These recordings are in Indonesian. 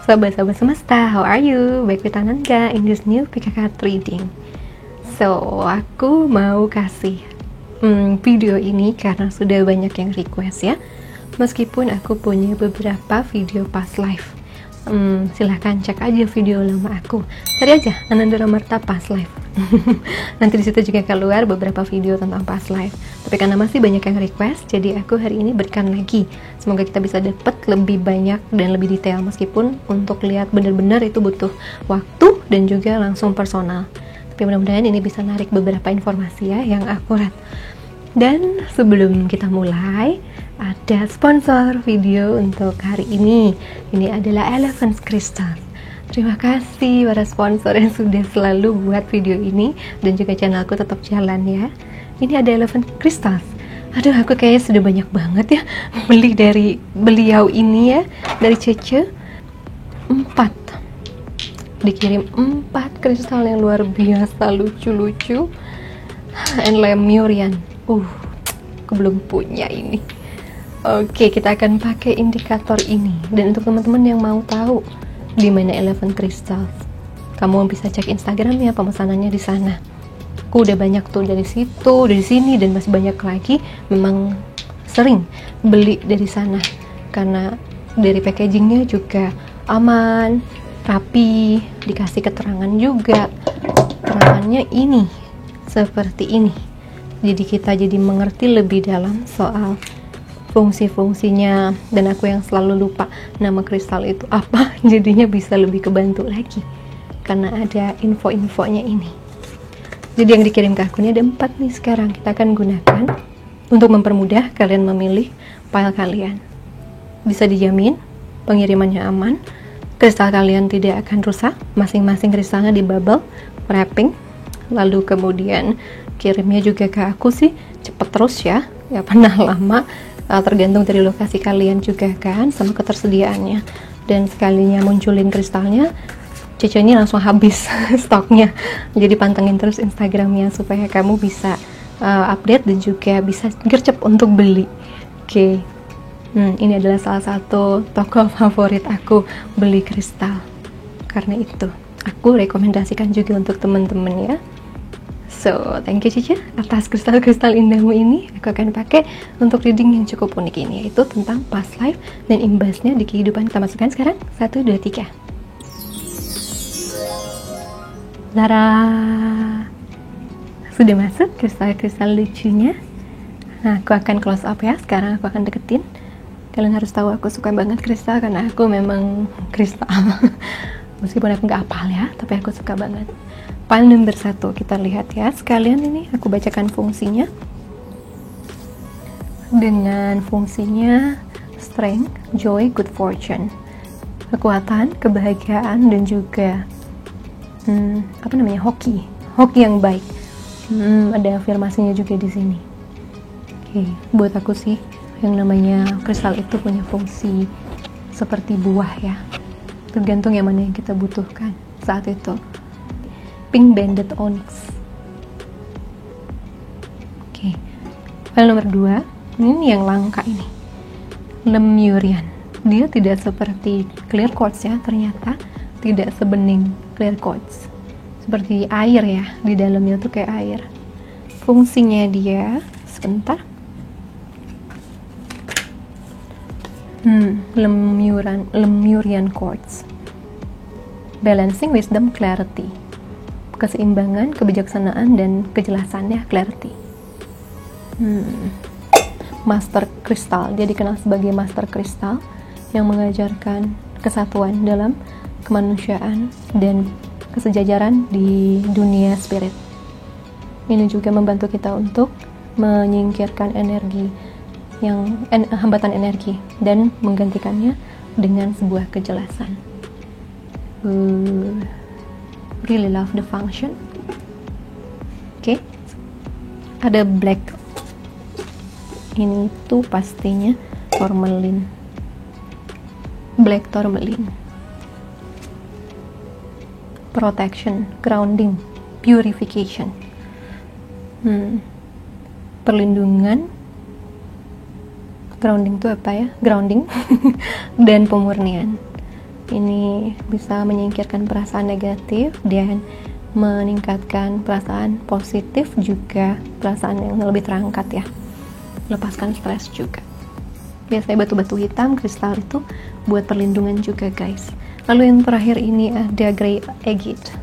Sahabat-sahabat semesta, how are you? Baik with Ananda in this new PKK reading. So, aku mau kasih video ini karena sudah banyak yang request ya. Meskipun aku punya beberapa video past life. Silahkan cek aja video lama aku. Cari aja Ananda Ramarta past life. Nanti disitu juga keluar beberapa video tentang past life. Tapi karena masih banyak yang request, jadi aku hari ini berikan lagi. Semoga kita bisa dapat lebih banyak dan lebih detail. Meskipun untuk lihat benar-benar itu butuh waktu dan juga langsung personal. Tapi mudah-mudahan ini bisa narik beberapa informasi ya yang akurat. Dan sebelum kita mulai, ada sponsor video untuk hari ini. Ini adalah Elephant Crystal. Terima kasih para sponsor yang sudah selalu buat video ini dan juga channelku tetap jalan ya. Ini ada Elephant Crystal. Aduh, aku kayaknya sudah banyak banget ya beli dari beliau ini ya, dari Cece. 4 dikirim 4 kristal yang luar biasa lucu-lucu. And Lemurian. Aku belum punya ini. Oke, kita akan pakai indikator ini. Dan untuk teman-teman yang mau tahu di mana Elephant Crystal, kamu bisa cek Instagramnya, pemesanannya di sana. Aku udah banyak tuh dari situ, dari sini, dan masih banyak lagi. Memang sering beli dari sana karena dari packagingnya juga aman, rapi, dikasih keterangan juga. Keterangannya ini seperti ini. Jadi kita jadi mengerti lebih dalam soal fungsi-fungsinya, dan aku yang selalu lupa nama kristal itu apa, jadinya bisa lebih kebantu lagi karena ada info-infonya ini. Jadi yang dikirim ke aku ini ada 4 nih sekarang. Kita akan gunakan untuk mempermudah kalian memilih file kalian. Bisa dijamin pengirimannya aman, kristal kalian tidak akan rusak, masing-masing kristalnya di bubble wrapping. Lalu kemudian kirimnya juga ke aku sih cepet terus ya, ya pernah lama, tergantung dari lokasi kalian juga kan, sama ketersediaannya. Dan sekalinya munculin kristalnya, Cece ini langsung habis stoknya. Jadi pantengin terus Instagramnya supaya kamu bisa update dan juga bisa gercep untuk beli. Oke. Ini adalah salah satu toko favorit aku beli kristal. Karena itu aku rekomendasikan juga untuk teman-teman ya. So, thank you Cica atas kristal-kristal indahmu ini. Aku akan pakai untuk reading yang cukup unik ini, yaitu tentang past life dan imbasnya di kehidupan. Kita masukkan sekarang 1, 2, 3. Lara, sudah masuk kristal-kristal lucunya. Nah, aku akan close up ya. Sekarang aku akan deketin. Kalian harus tahu aku suka banget kristal karena aku memang kristal. Meskipun aku nggak hafal ya, tapi aku suka banget. File nomor 1 kita lihat ya. Sekalian ini aku bacakan fungsinya. Dengan fungsinya strength, joy, good fortune. Kekuatan, kebahagiaan, dan juga hoki yang baik. Ada afirmasinya juga di sini. Oke, buat aku sih yang namanya kristal itu punya fungsi seperti buah ya. Tergantung yang mana yang kita butuhkan saat itu. Pink Banded Onyx. Oke. File nomor 2. Ini yang langka ini. Lemurian. Dia tidak seperti clear quartz ya, ternyata tidak sebening clear quartz. Seperti air ya, di dalamnya tuh kayak air. Fungsinya dia sebentar. Lemurian quartz. Balancing wisdom clarity. Keseimbangan, kebijaksanaan, dan kejelasan ya, clarity. Master Crystal, dia dikenal sebagai Master Crystal yang mengajarkan kesatuan dalam kemanusiaan dan kesejajaran di dunia spirit. Ini juga membantu kita untuk menyingkirkan energi hambatan energi dan menggantikannya dengan sebuah kejelasan. Really love the function. Oke. Ada black. Ini tuh pastinya tourmaline. Black tourmaline. Protection, grounding, purification. Perlindungan. Grounding itu apa ya? Grounding dan pemurnian. Ini bisa menyingkirkan perasaan negatif dan meningkatkan perasaan positif, juga perasaan yang lebih terangkat ya. Lepaskan stres juga. Biasanya batu-batu hitam, kristal itu buat perlindungan juga guys. Lalu yang terakhir ini ada grey agate.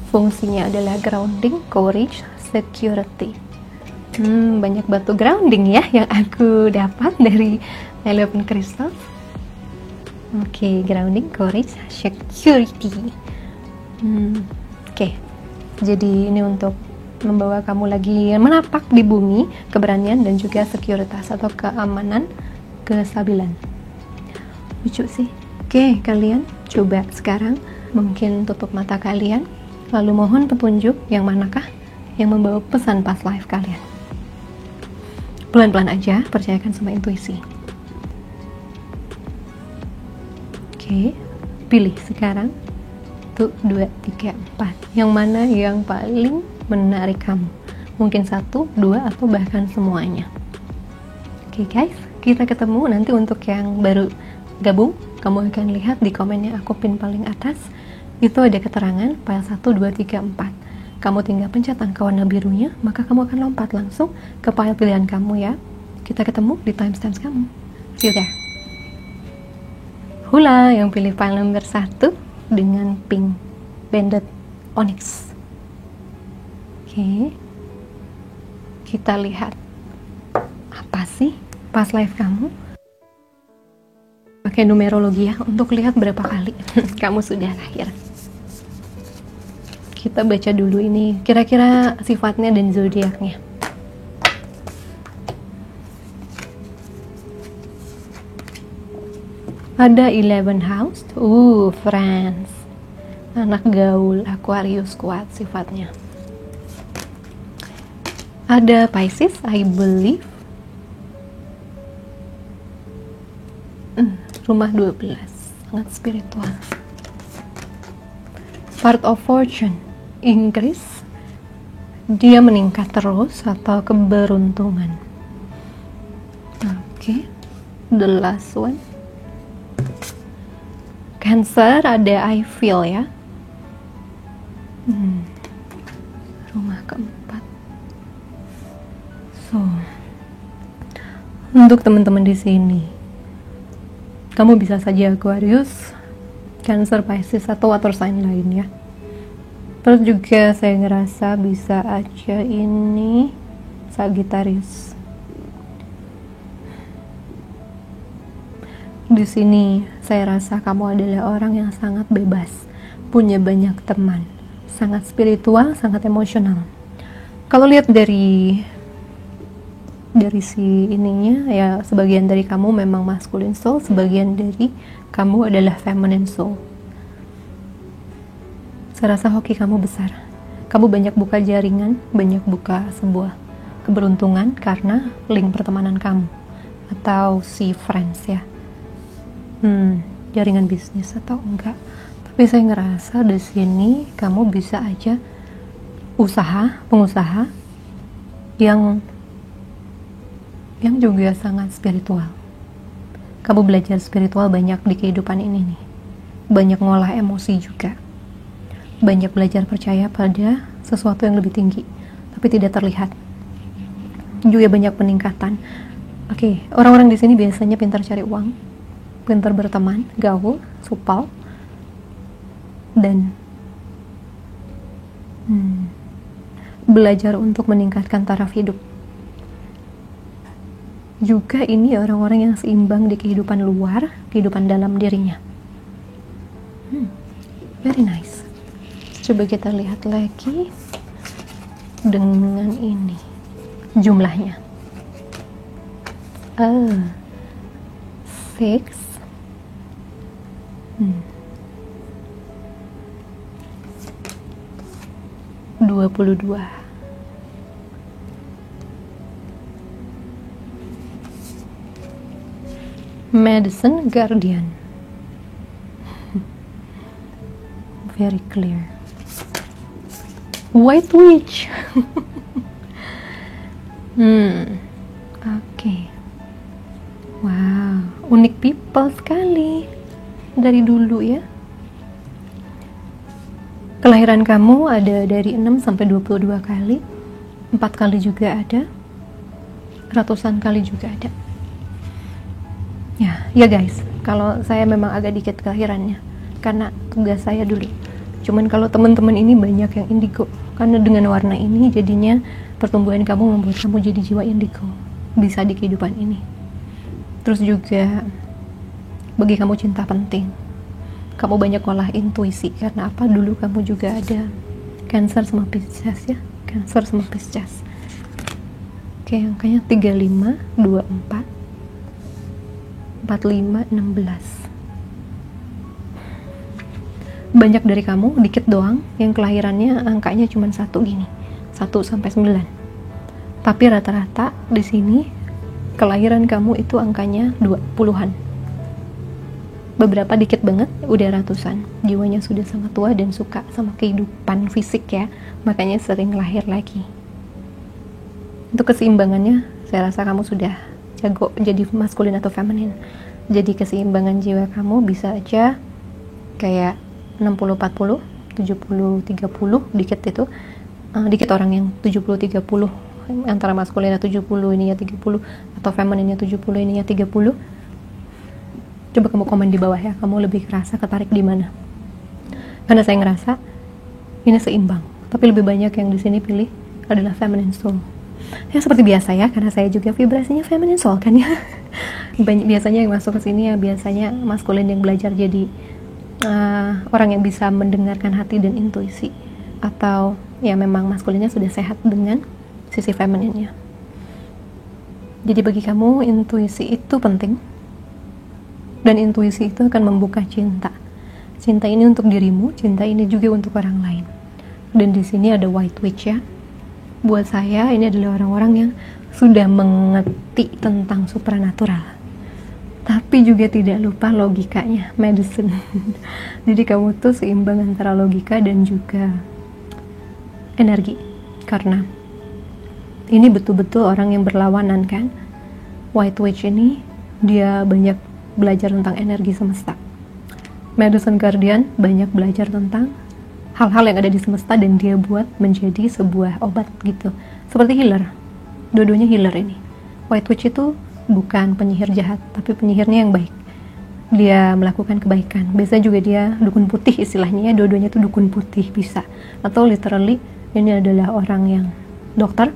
Fungsinya adalah grounding, courage, security. Banyak batu grounding ya yang aku dapat dari 11 crystals. Oke, grounding, courage, security. Oke. Jadi ini untuk membawa kamu lagi menapak di bumi, keberanian dan juga sekuritas atau keamanan, kestabilan. Lucu sih. Oke, kalian coba sekarang mungkin tutup mata kalian, lalu mohon petunjuk yang manakah yang membawa pesan past life kalian. Pelan-pelan aja, percayakan sama intuisi. Oke, pilih sekarang 1, 2, 3, 4. Yang mana yang paling menarik kamu? Mungkin 1, 2, atau bahkan semuanya. Oke guys, kita ketemu nanti. Untuk yang baru gabung, kamu akan lihat di komen yang aku pin paling atas. Itu ada keterangan file 1, 2, 3, 4. Kamu tinggal pencet angka warna birunya, maka kamu akan lompat langsung ke file pilihan kamu ya. Kita ketemu di timestamps kamu. See you there. Hula yang pilih file nomor 1 dengan pink banded onyx. Oke, kita lihat apa sih past life kamu. Pakai numerologi ya untuk lihat berapa kali kamu sudah lahir. Kita baca dulu ini kira-kira sifatnya dan zodiaknya. Ada 11 house, friends, anak gaul, Aquarius kuat sifatnya. Ada Pisces, I believe, rumah 12, sangat spiritual. Part of fortune, Inggris, dia meningkat terus atau keberuntungan. Oke, the last one. Cancer, ada I feel ya. Rumah keempat. So, untuk teman-teman di sini, kamu bisa saja Aquarius, Cancer, Pisces, atau water sign lainnya. Terus juga saya ngerasa bisa aja ini Sagittarius. Di sini saya rasa kamu adalah orang yang sangat bebas, punya banyak teman, sangat spiritual, sangat emosional. Kalau lihat dari si ininya ya, sebagian dari kamu memang masculine soul, sebagian dari kamu adalah feminine soul. Saya rasa hoki kamu besar. Kamu banyak buka jaringan, banyak buka sebuah keberuntungan karena link pertemanan kamu atau si friends ya. Jaringan bisnis atau enggak. Tapi saya ngerasa di sini kamu bisa aja pengusaha yang juga sangat spiritual. Kamu belajar spiritual banyak di kehidupan ini nih. Banyak ngolah emosi juga. Banyak belajar percaya pada sesuatu yang lebih tinggi, tapi tidak terlihat. Juga banyak peningkatan. Oke, orang-orang di sini biasanya pintar cari uang, pintar berteman, gaul, supel, dan belajar untuk meningkatkan taraf hidup. Juga ini orang-orang yang seimbang di kehidupan luar, kehidupan dalam dirinya. Very nice. Coba kita lihat lagi dengan ini jumlahnya. 6 22. Medicine Guardian. Very clear. White Witch. Oke. Wow, unik people sekali. dari dulu ya. Kelahiran kamu ada dari 6 sampai 22 kali, 4 kali juga ada, ratusan kali juga ada. Ya guys, kalau saya memang agak dikit kelahirannya, karena tugas saya dulu. Cuman kalau teman-teman ini banyak yang indigo, karena dengan warna ini jadinya pertumbuhan kamu membuat kamu jadi jiwa indigo, bisa di kehidupan ini. Terus juga bagi kamu cinta penting. Kamu banyak olah intuisi, karena apa? Dulu kamu juga ada Cancer sama Pisces ya, Cancer sama Pisces. Oke, angkanya 35, 24, 45, 16. Banyak dari kamu, dikit doang yang kelahirannya angkanya cuma 1 gini, 1 sampai 9. Tapi rata-rata di sini kelahiran kamu itu angkanya 20-an. Beberapa dikit banget, udah ratusan. Jiwanya sudah sangat tua dan suka sama kehidupan fisik ya, makanya sering lahir lagi. Untuk keseimbangannya, saya rasa kamu sudah jago jadi maskulin atau feminin. Jadi keseimbangan jiwa kamu bisa aja kayak 60-40, 70-30, dikit itu. Dikit orang yang 70-30, antara maskulinnya 70, ininya 30, atau femininnya 70, ininya 30. Coba kamu komen di bawah ya, kamu lebih kerasa ketarik di mana? Karena saya ngerasa ini seimbang, tapi lebih banyak yang di sini pilih adalah feminine soul. Ya seperti biasa ya, karena saya juga vibrasinya feminine soul kan ya. Biasanya yang masuk ke sini ya biasanya maskulin yang belajar jadi orang yang bisa mendengarkan hati dan intuisi, atau ya memang maskulinnya sudah sehat dengan sisi femininnya. Jadi bagi kamu intuisi itu penting. Dan intuisi itu akan membuka cinta. Cinta ini untuk dirimu, cinta ini juga untuk orang lain. Dan di sini ada White Witch ya. Buat saya ini adalah orang-orang yang sudah mengerti tentang supranatural. Tapi juga tidak lupa logikanya, medicine. Jadi kamu tuh seimbang antara logika dan juga energi. Karena ini betul-betul orang yang berlawanan kan. White Witch ini dia banyak belajar tentang energi semesta. Medicine Guardian banyak belajar tentang hal-hal yang ada di semesta dan dia buat menjadi sebuah obat gitu. Seperti healer. Dua-duanya healer ini. White Witch itu bukan penyihir jahat, tapi penyihirnya yang baik. Dia melakukan kebaikan. Biasanya juga dia dukun putih istilahnya ya, dua-duanya itu dukun putih bisa. Atau literally ini adalah orang yang dokter,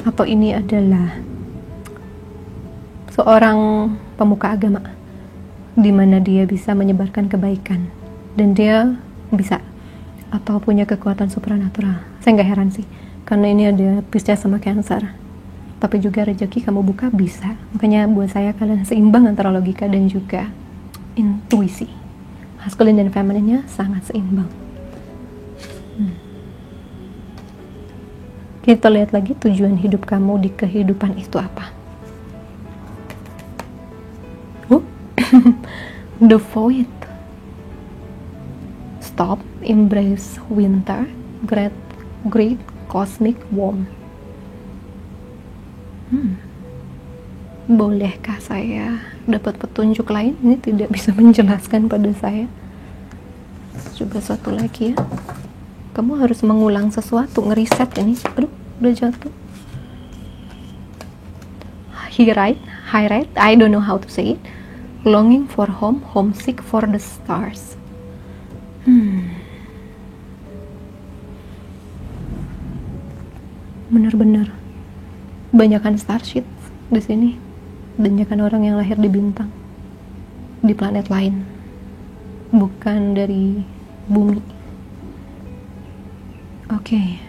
atau ini adalah seorang pemuka agama, di mana dia bisa menyebarkan kebaikan dan dia bisa atau punya kekuatan supranatural. Saya nggak heran sih, karena ini ada Pisces sama Cancer. Tapi juga rezeki kamu buka bisa. Makanya buat saya kalian seimbang antara logika dan juga intuisi. Maskulin dan femininnya sangat seimbang. Kita lihat lagi tujuan hidup kamu di kehidupan itu apa. The Void. Stop, embrace winter, great cosmic warmth. Bolehkah saya dapat petunjuk lain? Ini tidak bisa menjelaskan pada saya. Coba satu lagi ya. Kamu harus mengulang sesuatu, ngeriset ini. Aduh, udah jatuh. High right, I don't know how to say it. Longing for home, homesick for the stars. Benar-benar banyakan starship di sini. Banyakan orang yang lahir di bintang, di planet lain, bukan dari bumi. Oke.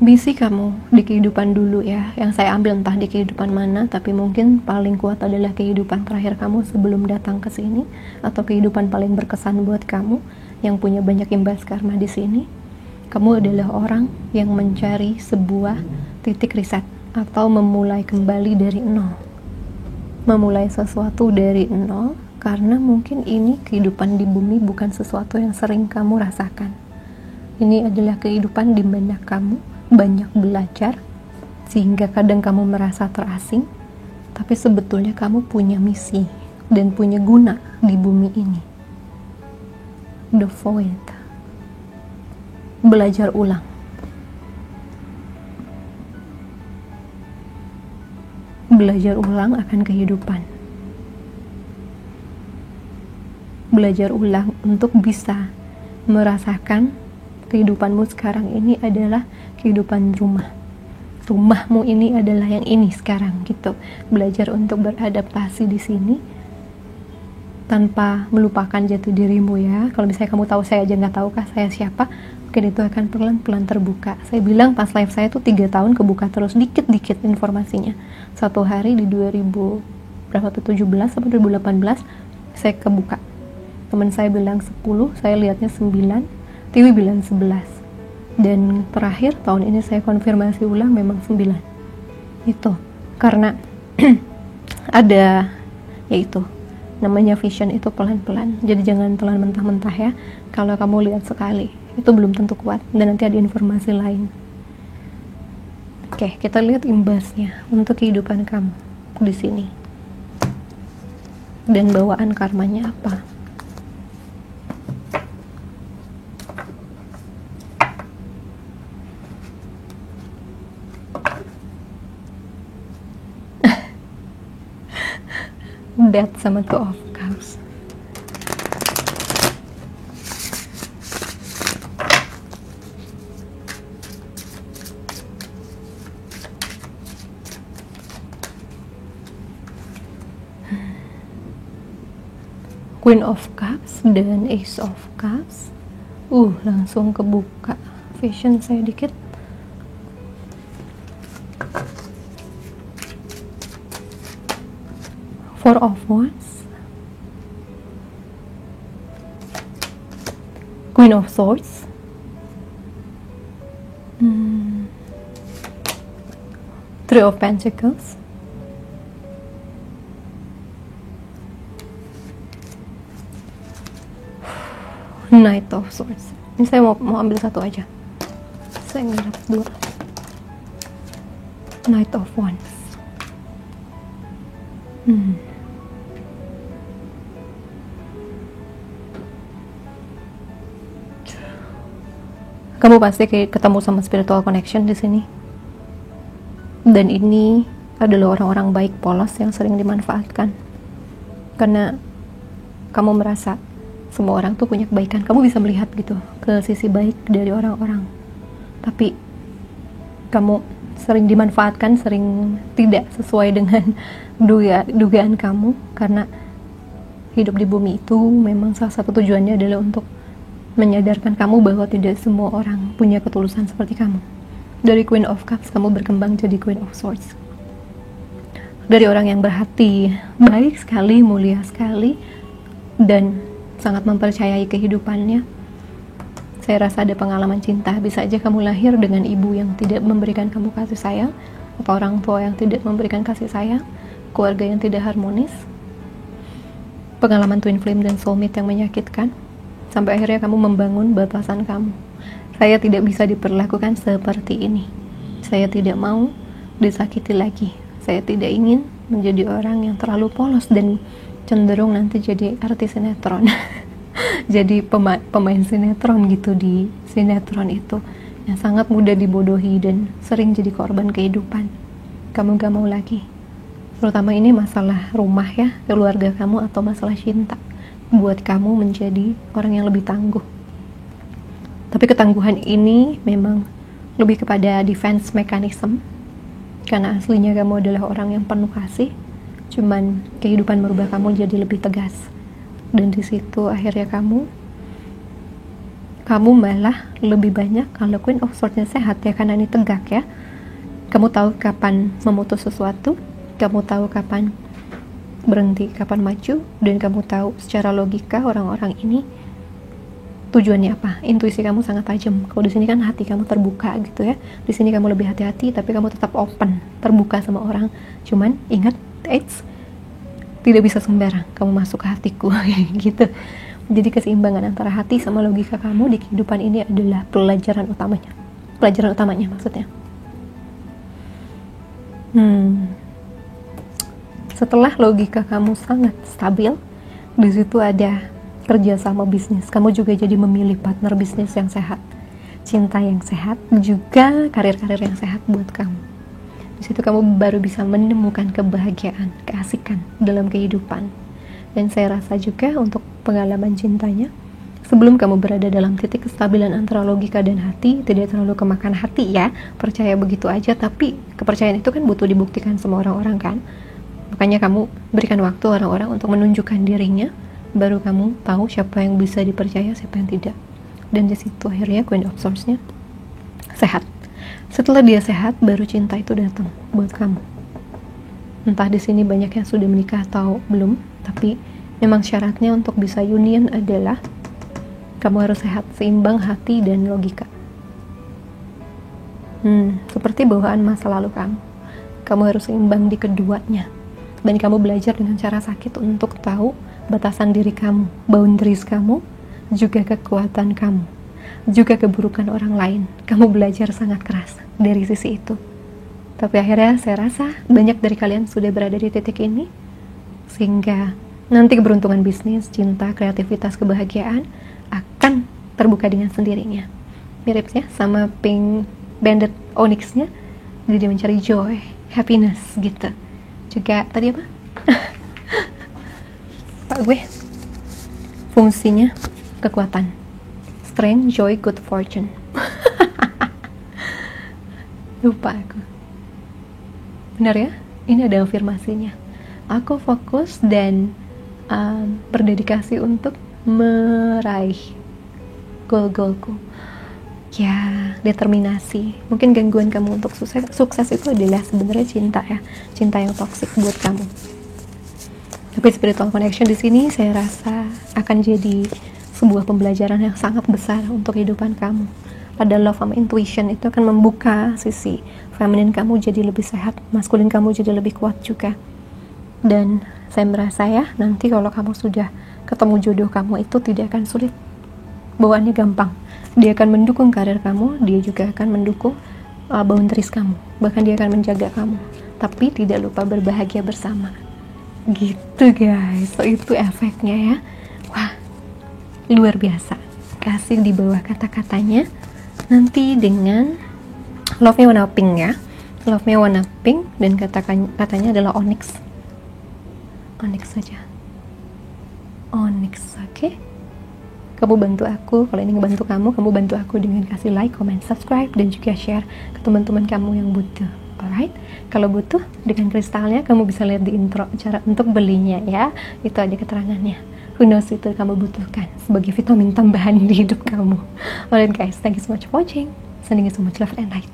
Bisi kamu di kehidupan dulu ya, yang saya ambil entah di kehidupan mana, tapi mungkin paling kuat adalah kehidupan terakhir kamu sebelum datang ke sini, atau kehidupan paling berkesan buat kamu yang punya banyak imbas karma di sini. Kamu adalah orang yang mencari sebuah titik riset atau memulai kembali dari nol. Memulai sesuatu dari nol karena mungkin ini kehidupan di bumi bukan sesuatu yang sering kamu rasakan. Ini adalah kehidupan di mana kamu banyak belajar sehingga kadang kamu merasa terasing, tapi sebetulnya kamu punya misi dan punya guna di bumi ini. The Void. Belajar ulang. Belajar ulang akan kehidupan. Belajar ulang untuk bisa merasakan kehidupanmu sekarang ini adalah kehidupan rumah. Rumahmu ini adalah yang ini sekarang gitu. Belajar untuk beradaptasi di sini tanpa melupakan jati dirimu ya. Kalau misalnya kamu tahu saya aja nggak tahu kah saya siapa, mungkin itu akan pelan-pelan terbuka. Saya bilang pas live saya tuh 3 tahun kebuka terus dikit-dikit informasinya. Satu hari di 2017 sampai 2018 saya kebuka. Teman saya bilang 10, saya lihatnya 9, Tiwi bilang 11. Dan terakhir tahun ini saya konfirmasi ulang memang 9. Itu karena ada yaitu namanya vision itu pelan-pelan. Jadi jangan telan mentah-mentah ya. Kalau kamu lihat sekali itu belum tentu kuat dan nanti ada informasi lain. Oke, kita lihat imbasnya untuk kehidupan kamu di sini. Dan bawaan karmanya apa? Death sama Two of Cups. Queen of Cups dan Ace of Cups. Langsung kebuka vision saya dikit. Four of Wands, Queen of Swords, Three of Pentacles, Knight of Swords. Ini saya mau ambil satu aja. Saya nggak dapat 2. Knight of Wands. Kamu pasti ketemu sama spiritual connection di sini. Dan ini adalah orang-orang baik polos yang sering dimanfaatkan. Karena kamu merasa semua orang tuh punya kebaikan. Kamu bisa melihat gitu ke sisi baik dari orang-orang. Tapi kamu sering dimanfaatkan, sering tidak sesuai dengan dugaan kamu. Karena hidup di bumi itu memang salah satu tujuannya adalah untuk menyadarkan kamu bahwa tidak semua orang punya ketulusan seperti kamu. Dari Queen of Cups kamu berkembang jadi Queen of Swords. Dari orang yang berhati baik sekali, mulia sekali, dan sangat mempercayai kehidupannya. Saya rasa ada pengalaman cinta. Bisa aja kamu lahir dengan ibu yang tidak memberikan kamu kasih sayang, atau orang tua yang tidak memberikan kasih sayang, keluarga yang tidak harmonis, pengalaman twin flame dan soulmate yang menyakitkan, sampai akhirnya kamu membangun batasan kamu. Saya tidak bisa diperlakukan seperti ini. Saya tidak mau disakiti lagi. Saya tidak ingin menjadi orang yang terlalu polos dan cenderung nanti jadi artis sinetron. Jadi pemain sinetron gitu di sinetron itu, yang sangat mudah dibodohi dan sering jadi korban kehidupan. Kamu gak mau lagi. Terutama ini masalah rumah ya, keluarga kamu, atau masalah cinta, buat kamu menjadi orang yang lebih tangguh. Tapi ketangguhan ini memang lebih kepada defense mechanism, karena aslinya kamu adalah orang yang penuh kasih. Cuman kehidupan merubah kamu jadi lebih tegas, dan di situ akhirnya kamu malah lebih banyak. Kalau Queen of Swords-nya sehat ya, karena ini tegak ya. Kamu tahu kapan memutus sesuatu, kamu tahu kapan berhenti, kapan maju, dan kamu tahu secara logika orang-orang ini tujuannya apa. Intuisi kamu sangat tajam. Kalau di sini kan hati kamu terbuka gitu ya. Di sini kamu lebih hati-hati, tapi kamu tetap open, terbuka sama orang. Cuman ingat, tidak bisa sembarang kamu masuk ke hatiku gitu. Jadi keseimbangan antara hati sama logika kamu di kehidupan ini adalah pelajaran utamanya. Pelajaran utamanya maksudnya. Setelah logika kamu sangat stabil, di situ ada kerjasama bisnis. Kamu juga jadi memilih partner bisnis yang sehat, cinta yang sehat, juga karir-karir yang sehat buat kamu. Di situ kamu baru bisa menemukan kebahagiaan, keasikan dalam kehidupan. Dan saya rasa juga untuk pengalaman cintanya, sebelum kamu berada dalam titik kestabilan antara logika dan hati, tidak terlalu kemakan hati ya, percaya begitu aja, tapi kepercayaan itu kan butuh dibuktikan sama orang-orang kan. Makanya kamu berikan waktu orang-orang untuk menunjukkan dirinya, baru kamu tahu siapa yang bisa dipercaya, siapa yang tidak. Dan di situ akhirnya Queen of Swords-nya sehat. Setelah dia sehat, baru cinta itu datang buat kamu. Entah di sini banyak yang sudah menikah atau belum, tapi memang syaratnya untuk bisa union adalah kamu harus sehat, seimbang hati dan logika. Seperti bawaan masa lalu kamu. Kamu harus seimbang di keduanya. Dan kamu belajar dengan cara sakit untuk tahu batasan diri kamu, boundaries kamu, juga kekuatan kamu, juga keburukan orang lain. Kamu belajar sangat keras dari sisi itu. Tapi akhirnya saya rasa banyak dari kalian sudah berada di titik ini, sehingga nanti keberuntungan bisnis, cinta, kreativitas, kebahagiaan akan terbuka dengan sendirinya. Mirip ya sama pink banded onyx-nya, jadi mencari joy, happiness gitu. Juga tadi apa? Pak gue fungsinya kekuatan, strength, joy, good fortune. Lupa aku. Benar ya? Ini ada afirmasinya. Aku fokus dan berdedikasi untuk meraih goal-goalku. Ya, determinasi. Mungkin gangguan kamu untuk sukses itu adalah sebenarnya cinta ya, cinta yang toksik buat kamu. Tapi spiritual connection di sini saya rasa akan jadi sebuah pembelajaran yang sangat besar untuk kehidupan kamu. Pada love sama intuition itu akan membuka sisi feminin kamu jadi lebih sehat, maskulin kamu jadi lebih kuat juga. Dan saya merasa ya, nanti kalau kamu sudah ketemu jodoh kamu itu tidak akan sulit, bawaannya gampang. Dia akan mendukung karir kamu, dia juga akan mendukung boundaries kamu, bahkan dia akan menjaga kamu, tapi tidak lupa berbahagia bersama. Gitu guys, so itu efeknya ya. Wah, luar biasa. Kasih di bawah kata-katanya. Nanti dengan love-nya warna pink ya, love-nya warna pink, dan katanya adalah onyx. Onyx saja, onyx, oke? Kamu bantu aku, kalau ini ngebantu kamu bantu aku dengan kasih like, comment, subscribe, dan juga share ke teman-teman kamu yang butuh. Alright, kalau butuh dengan kristalnya kamu bisa lihat di intro cara untuk belinya ya, itu ada keterangannya. Who knows, itu kamu butuhkan sebagai vitamin tambahan di hidup kamu. Alright guys, thank you so much for watching. Sending you so much love and light.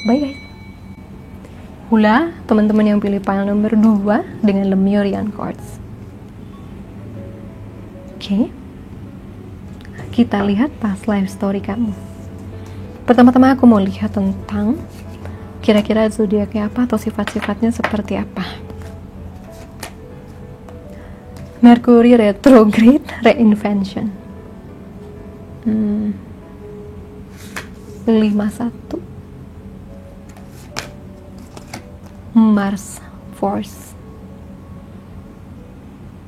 Bye guys. Pula teman-teman yang pilih pile nomor 2 dengan Lemurian Quartz. Oke. Kita lihat past life story kamu. Pertama-tama aku mau lihat tentang kira-kira zodiaknya apa atau sifat-sifatnya seperti apa. Mercury retrograde reinvention. 51. Mars force.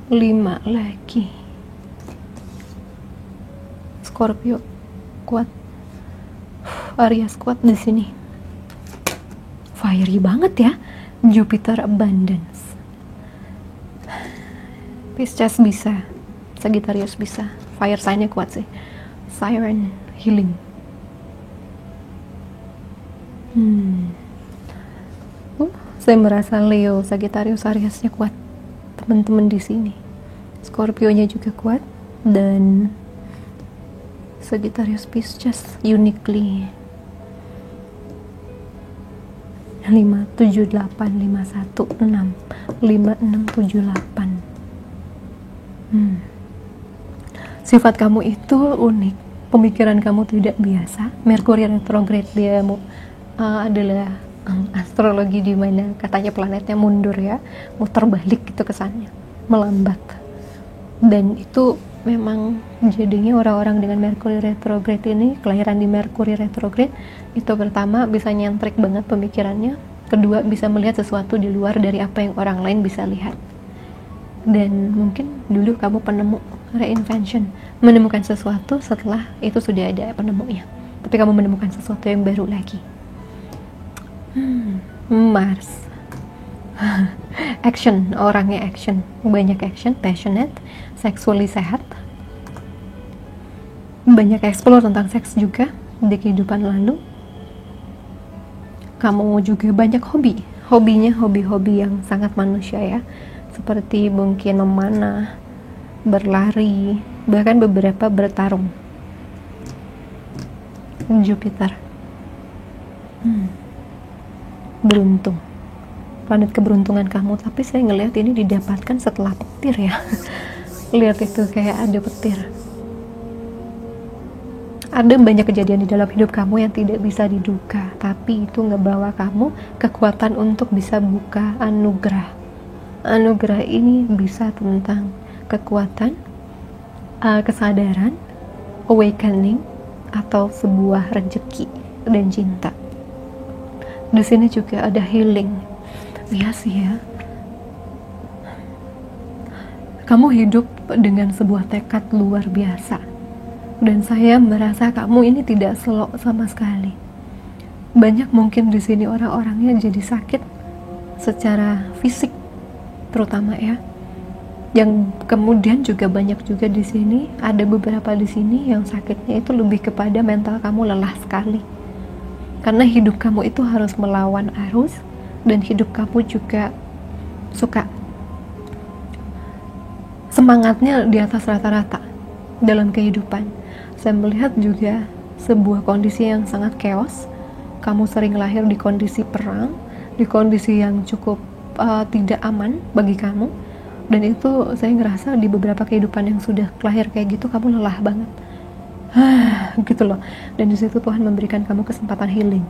5 lagi. Scorpio kuat, Aries kuat di sini. Fiery banget ya. Jupiter abundance. Pisces bisa, Sagittarius bisa. Fire sign-nya kuat sih. Siren healing. Saya merasa Leo, Sagittarius, Aries-nya kuat. Teman-teman di sini. Scorpio-nya juga kuat, dan Sagittarius, Pisces uniquely 5, 7, 8, 5, 1, 6 5, 6, 7, 8. Sifat kamu itu unik, pemikiran kamu tidak biasa. Mercury retrograde dia adalah astrologi di mana katanya planetnya mundur ya, muter balik gitu kesannya, melambat. Dan itu memang jadinya orang-orang dengan Mercury retrograde ini, kelahiran di Mercury retrograde itu pertama bisa nyentrik banget pemikirannya, Kedua, bisa melihat sesuatu di luar dari apa yang orang lain bisa lihat. Dan mungkin dulu kamu penemu, reinvention, menemukan sesuatu setelah itu sudah ada penemunya, tapi kamu menemukan sesuatu yang baru lagi. Mars. Action, orangnya action, banyak action, passionate, sexually sehat, banyak explore tentang seks juga di kehidupan lalu. Kamu juga banyak hobinya hobi-hobi yang sangat manusia ya, seperti mungkin memanah, berlari, bahkan beberapa bertarung. Jupiter, beruntung, planet keberuntungan kamu, tapi saya ngelihat ini didapatkan setelah petir ya. Lihat itu, kayak ada petir. Ada banyak kejadian di dalam hidup kamu yang tidak bisa diduga, tapi itu ngebawa kamu kekuatan untuk bisa buka anugerah. Anugerah ini bisa tentang kekuatan, kesadaran, awakening, atau sebuah rezeki dan cinta. Di sini juga ada healing. Ya sih ya. Kamu hidup dengan sebuah tekad luar biasa. Dan saya merasa kamu ini tidak slow sama sekali. Banyak mungkin di sini orang-orangnya jadi sakit secara fisik, terutama ya. Yang kemudian juga banyak juga di sini, ada beberapa di sini yang sakitnya itu lebih kepada mental kamu lelah sekali. Karena hidup kamu itu harus melawan arus, dan hidup kamu juga suka semangatnya di atas rata-rata dalam kehidupan. Saya melihat juga sebuah kondisi yang sangat chaos. Kamu sering lahir di kondisi perang, di kondisi yang cukup tidak aman bagi kamu. Dan itu saya ngerasa di beberapa kehidupan yang sudah lahir kayak gitu, kamu lelah banget. Gitu loh. Dan di situ Tuhan memberikan kamu kesempatan healing.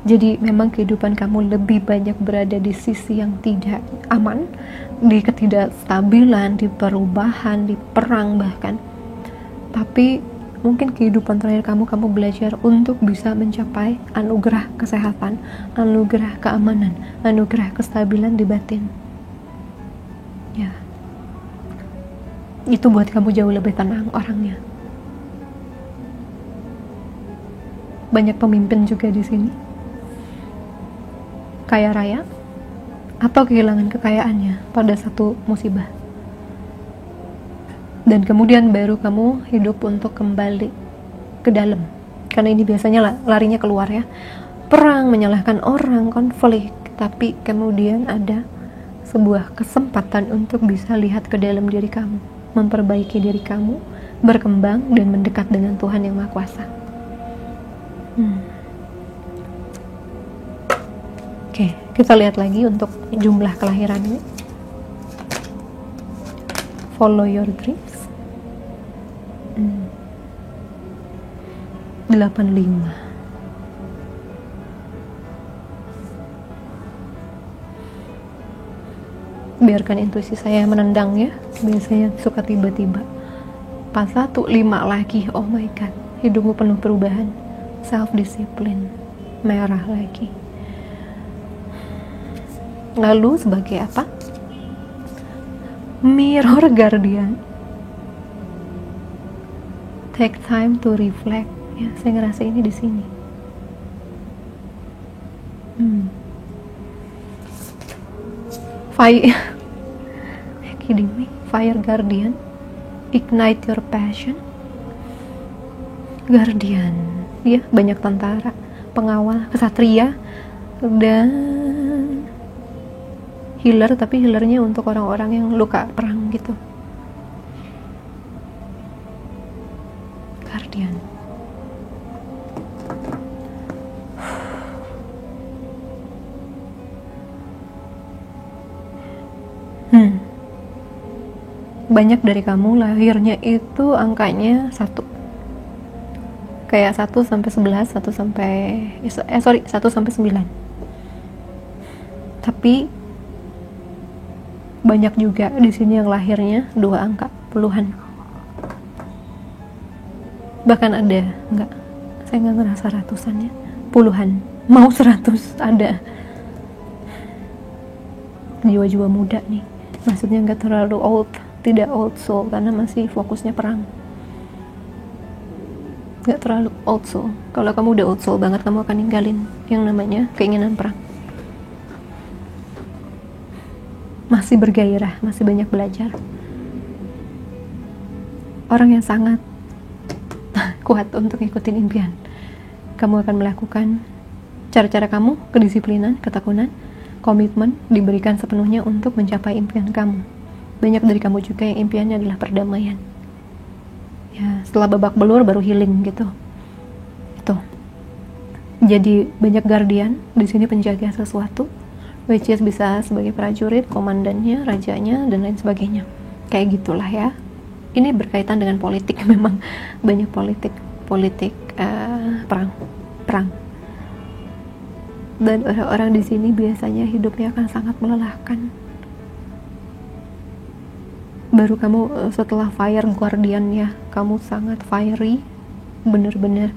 Jadi memang kehidupan kamu lebih banyak berada di sisi yang tidak aman, di ketidakstabilan, di perubahan, di perang bahkan. Tapi mungkin kehidupan terakhir kamu belajar untuk bisa mencapai anugerah kesehatan, anugerah keamanan, anugerah kestabilan di batin. Ya, itu buat kamu jauh lebih tenang orangnya. Banyak pemimpin juga di sini, kaya raya, atau kehilangan kekayaannya pada satu musibah. Dan kemudian baru kamu hidup untuk kembali ke dalam. Karena ini biasanya larinya keluar ya. Perang, menyalahkan orang, konflik. Tapi kemudian ada sebuah kesempatan untuk bisa lihat ke dalam diri kamu. Memperbaiki diri kamu, berkembang, dan mendekat dengan Tuhan Yang Maha Kuasa. Oke, kita lihat lagi untuk jumlah kelahirannya. Follow your dreams. 85. Biarkan intuisi saya menendang ya. Biasanya suka tiba-tiba. Pas 1, 5 lagi. Oh my god, hidupmu penuh perubahan. Self-discipline. Merah lagi. Lalu sebagai apa? Mirror guardian. Take time to reflect. Ya, saya ngerasa ini di sini. Fire. Kidding me? Fire guardian. Ignite your passion. Guardian. Ya, banyak tentara, pengawal, kesatria, dan healer, tapi healernya untuk orang-orang yang luka perang gitu. Guardian. Banyak dari kamu lahirnya itu angkanya 1. Kayak 1 sampai 11, 1 sampai 9. Tapi banyak juga di sini yang lahirnya 2 angka, puluhan. Bahkan ada, saya nggak ngerasa ratusan ya, puluhan. mau 100 ada. Jiwa-jiwa muda nih, maksudnya nggak terlalu old, tidak old soul karena masih fokusnya perang. Nggak terlalu old soul. Kalau kamu udah old soul banget, kamu akan ninggalin yang namanya keinginan perang. Masih bergairah, masih banyak belajar. Orang yang sangat kuat untuk ngikutin impian. Kamu akan melakukan cara-cara kamu, kedisiplinan, ketekunan, komitmen diberikan sepenuhnya untuk mencapai impian kamu. Banyak dari kamu juga yang impiannya adalah perdamaian. Ya, setelah babak belur baru healing gitu. Itu. Jadi banyak guardian di sini, penjaga sesuatu, which is bisa sebagai prajurit, komandannya, rajanya, dan lain sebagainya. Kayak gitulah ya. Ini berkaitan dengan politik, memang banyak politik perang. Dan orang-orang di sini biasanya hidupnya akan sangat melelahkan. Baru kamu setelah fire guardian ya, kamu sangat fiery, benar-benar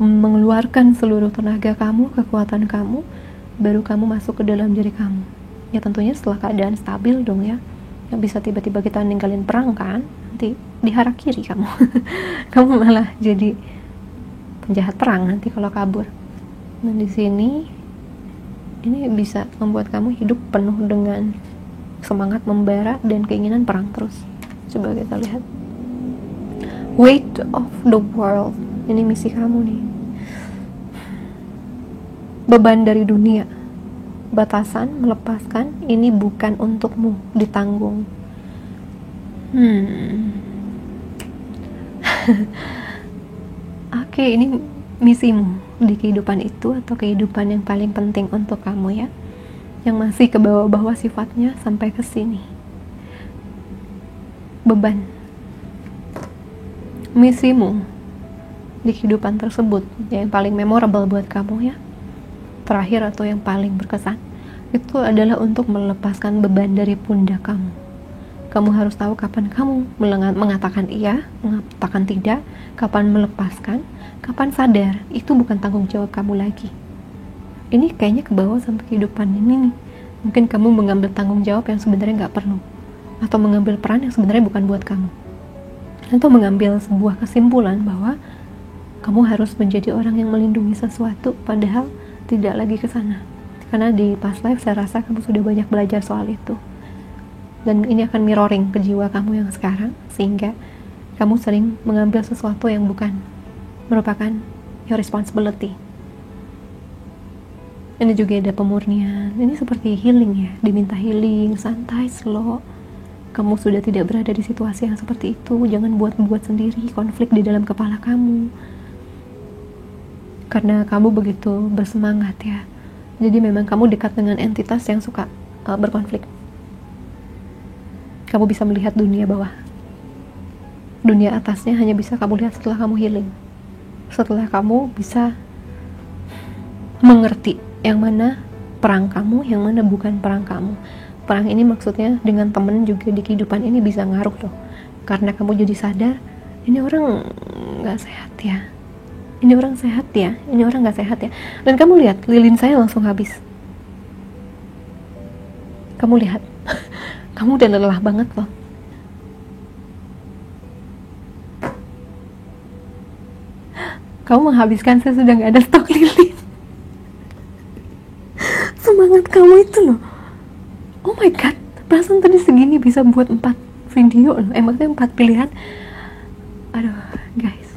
mengeluarkan seluruh tenaga kamu, kekuatan kamu, baru kamu masuk ke dalam diri kamu. Ya tentunya setelah keadaan stabil dong ya. Yang bisa tiba-tiba kita ninggalin perang kan, nanti diharakiri kamu. Kamu malah jadi penjahat perang nanti kalau kabur. Nah di sini ini bisa membuat kamu hidup penuh dengan semangat membara dan keinginan perang terus. Coba kita lihat. Weight of the world. Ini misi kamu nih. Beban dari dunia. Batasan, melepaskan, ini bukan untukmu, ditanggung. Oke, ini misimu di kehidupan itu atau kehidupan yang paling penting untuk kamu ya, yang masih ke bawah-bawah sifatnya sampai ke sini. Beban. Misimu di kehidupan tersebut yang paling memorable buat kamu ya, terakhir atau yang paling berkesan, itu adalah untuk melepaskan beban dari pundak kamu. Kamu harus tahu kapan kamu mengatakan iya, mengatakan tidak, kapan melepaskan, kapan sadar itu bukan tanggung jawab kamu lagi. Ini kayaknya ke bawah sampai kehidupan ini nih. Mungkin kamu mengambil tanggung jawab yang sebenarnya nggak perlu, atau mengambil peran yang sebenarnya bukan buat kamu, atau mengambil sebuah kesimpulan bahwa kamu harus menjadi orang yang melindungi sesuatu, padahal tidak lagi ke sana. Karena di past life saya rasa kamu sudah banyak belajar soal itu. Dan ini akan mirroring ke jiwa kamu yang sekarang, sehingga kamu sering mengambil sesuatu yang bukan merupakan your responsibility. Ini juga ada pemurnian. Ini seperti healing ya, diminta healing, santai, slow. Kamu sudah tidak berada di situasi yang seperti itu. Jangan buat-buat sendiri konflik di dalam kepala kamu. Karena kamu begitu bersemangat ya. Jadi memang kamu dekat dengan entitas yang suka berkonflik. Kamu bisa melihat dunia bawah. Dunia atasnya hanya bisa kamu lihat setelah kamu healing. Setelah kamu bisa mengerti yang mana perang kamu, yang mana bukan perang kamu. Perang ini maksudnya dengan temen juga di kehidupan ini bisa ngaruh loh. Karena kamu jadi sadar, ini orang gak sehat ya. Ini orang sehat ya, ini orang gak sehat ya. Dan kamu lihat, lilin saya langsung habis. Kamu lihat, kamu udah lelah banget loh. Kamu menghabiskan, saya sudah gak ada stok lilin. Semangat kamu itu loh. Oh my god, perasaan tadi segini bisa buat 4 video loh. Maksudnya 4 pilihan. Aduh guys,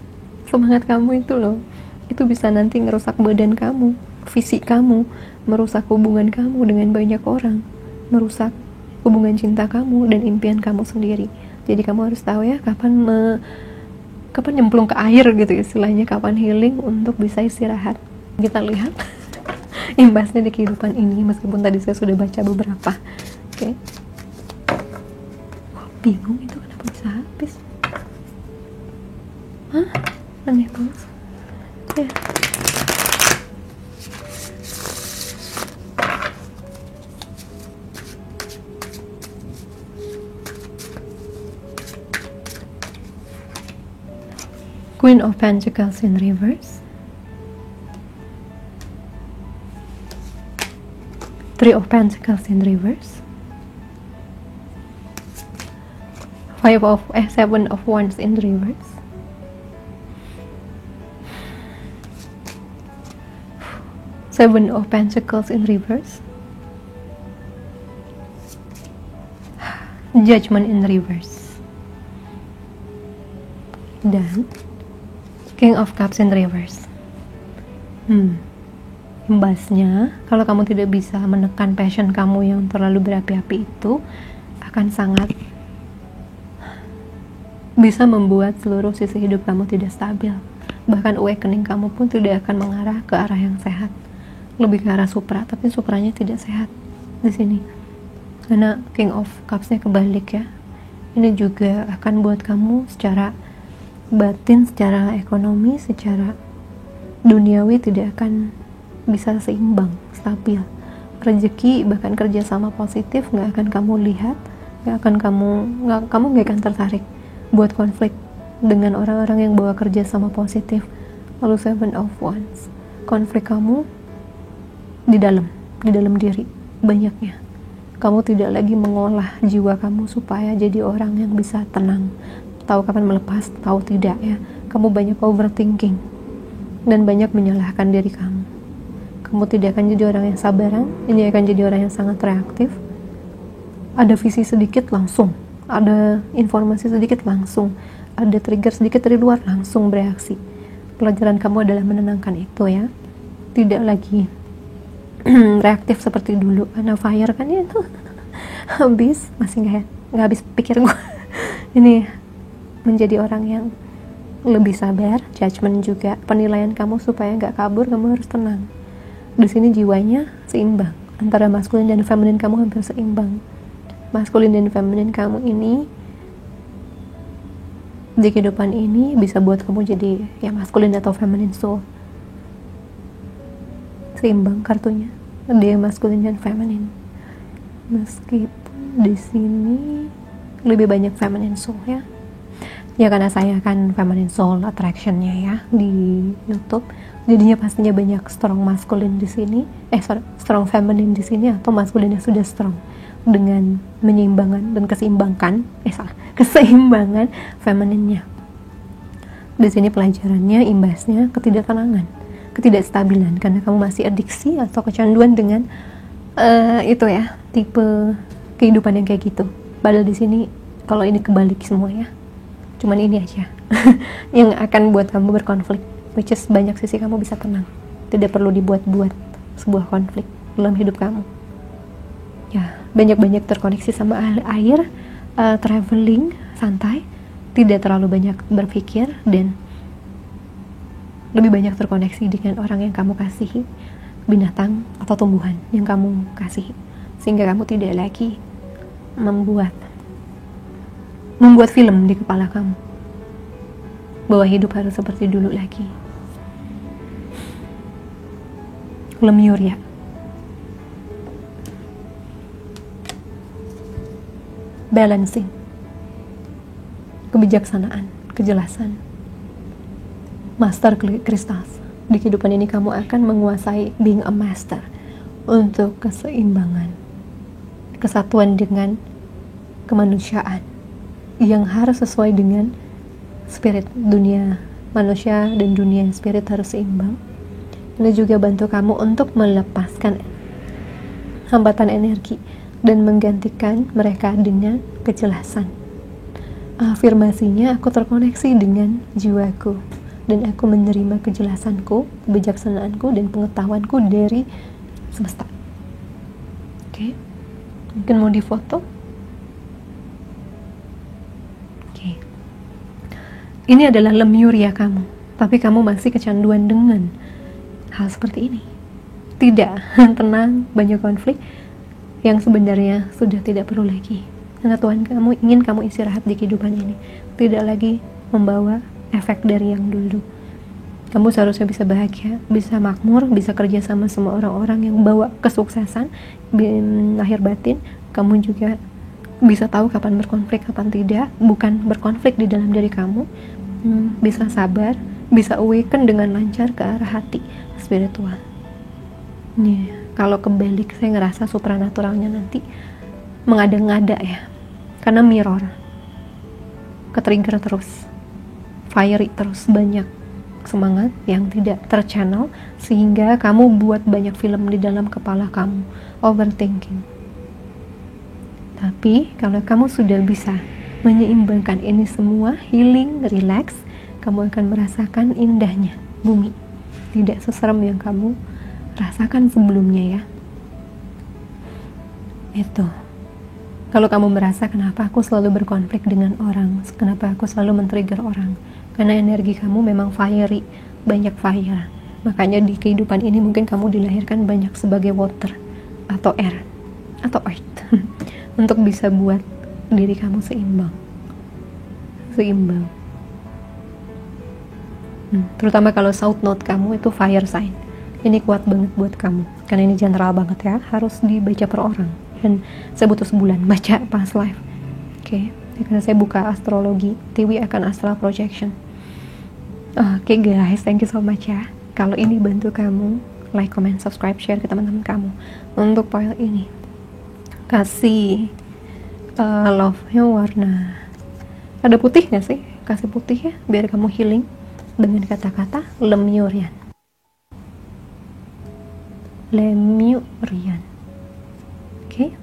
semangat kamu itu loh, itu bisa nanti ngerusak badan kamu, fisik kamu, merusak hubungan kamu dengan banyak orang, merusak hubungan cinta kamu dan impian kamu sendiri. Jadi kamu harus tahu ya kapan nyemplung ke air gitu istilahnya, kapan healing untuk bisa istirahat. Kita lihat imbasnya di kehidupan ini, meskipun tadi saya sudah baca beberapa. Oke. Bingung itu kenapa bisa habis. Hah? Aneh banget ya. Queen of Pentacles in reverse. Three of Pentacles in reverse, Seven of Wands in reverse, Seven of Pentacles in reverse, Judgment in reverse, dan King of Cups in reverse. Imbasnya, kalau kamu tidak bisa menekan passion kamu yang terlalu berapi-api itu, akan sangat bisa membuat seluruh sisi hidup kamu tidak stabil. Bahkan awakening kamu pun tidak akan mengarah ke arah yang sehat, lebih ke arah supra, tapi supranya tidak sehat di sini. Karena King of Cups-nya kebalik ya. Ini juga akan buat kamu secara batin, secara ekonomi, secara duniawi tidak akan bisa seimbang, stabil. Rezeki bahkan kerjasama positif nggak akan kamu lihat, kamu nggak akan tertarik buat konflik dengan orang-orang yang bawa kerjasama positif. Lalu Seven of Wands, konflik kamu di dalam diri banyaknya. Kamu tidak lagi mengolah jiwa kamu supaya jadi orang yang bisa tenang, tahu kapan melepas, tahu tidak ya. Kamu banyak overthinking dan banyak menyalahkan diri kamu. Kamu tidak akan jadi orang yang sabaran, ini akan jadi orang yang sangat reaktif. Ada visi sedikit langsung, ada informasi sedikit langsung, ada trigger sedikit dari luar langsung bereaksi. Pelajaran kamu adalah menenangkan itu ya. Tidak lagi reaktif seperti dulu. Karena fire kan itu habis, masih nggak habis pikir gue. Ini menjadi orang yang lebih sabar, judgment juga, penilaian kamu supaya nggak kabur, kamu harus tenang. Di sini jiwanya seimbang, antara maskulin dan feminin kamu hampir seimbang. Maskulin dan feminin kamu ini di kehidupan ini bisa buat kamu jadi ya maskulin atau feminin soul. Seimbang kartunya, dia maskulin dan feminin. Meskipun di sini lebih banyak feminine soul ya. Ya karena saya kan feminine soul attraction-nya ya di YouTube. Jadinya pastinya banyak strong maskulin di sini, strong feminine di sini, atau maskulin yang sudah strong dengan menyeimbangkan dan keseimbangan femininnya. Di sini pelajarannya, imbasnya ketidaktenangan, ketidakstabilan karena kamu masih adiksi atau kecanduan dengan itu ya, tipe kehidupan yang kayak gitu. Padahal di sini kalau ini kebalik semua ya. Cuman ini aja yang akan buat kamu berkonflik, which is banyak sisi kamu bisa tenang, tidak perlu dibuat-buat sebuah konflik dalam hidup kamu ya. Banyak-banyak terkoneksi sama air, traveling santai, tidak terlalu banyak berpikir, dan lebih banyak terkoneksi dengan orang yang kamu kasihi, binatang atau tumbuhan yang kamu kasihi, sehingga kamu tidak lagi membuat film di kepala kamu bahwa hidup harus seperti dulu lagi. Lemuria, balancing, kebijaksanaan, kejelasan, master crystals. Di kehidupan ini kamu akan menguasai being a master untuk keseimbangan, kesatuan dengan kemanusiaan yang harus sesuai dengan spirit. Dunia manusia dan dunia spirit harus seimbang. Ini juga bantu kamu untuk melepaskan hambatan energi dan menggantikan mereka dengan kejelasan. Afirmasinya, aku terkoneksi dengan jiwaku dan aku menerima kejelasanku, kebijaksanaanku, dan pengetahuanku dari semesta. Oke. Mungkin mau difoto. Oke. Ini adalah Lemuria kamu, tapi kamu masih kecanduan dengan hal seperti ini. Tidak tenang, banyak konflik yang sebenarnya sudah tidak perlu lagi. Karena Tuhan kamu ingin kamu istirahat di kehidupan ini, tidak lagi membawa efek dari yang dulu. Kamu seharusnya bisa bahagia, bisa makmur, bisa kerja sama semua orang-orang yang bawa kesuksesan lahir batin. Kamu juga bisa tahu kapan berkonflik, kapan tidak. Bukan berkonflik di dalam diri kamu. Bisa sabar, bisa awaken dengan lancar ke arah hati spiritual. Kalau kebalik saya ngerasa supranaturalnya nanti mengada-ngada ya, karena mirror, ke-trigger terus, fiery terus, banyak semangat yang tidak terchannel sehingga kamu buat banyak film di dalam kepala kamu, overthinking. Tapi kalau kamu sudah bisa menyeimbangkan ini semua, healing, relax, kamu akan merasakan indahnya bumi, tidak seserem yang kamu rasakan sebelumnya ya. Itu. Kalau kamu merasa kenapa aku selalu berkonflik dengan orang, kenapa aku selalu men-trigger orang, karena energi kamu memang fiery, banyak fire. Makanya di kehidupan ini mungkin kamu dilahirkan banyak sebagai water atau air atau earth untuk bisa buat diri kamu seimbang. Terutama kalau south node kamu itu fire sign. Ini kuat banget buat kamu, karena ini general banget ya, harus dibaca per orang. Dan saya butuh sebulan baca past life. Oke, karena saya buka astrologi, Tiwi akan astral projection. Oke guys, thank you so much ya. Kalau ini bantu kamu, like, comment, subscribe, share ke teman-teman kamu. Untuk file ini, kasih love-nya warna, ada putih gak sih? Kasih putih ya, biar kamu healing dengan kata-kata Lemurian. Okay.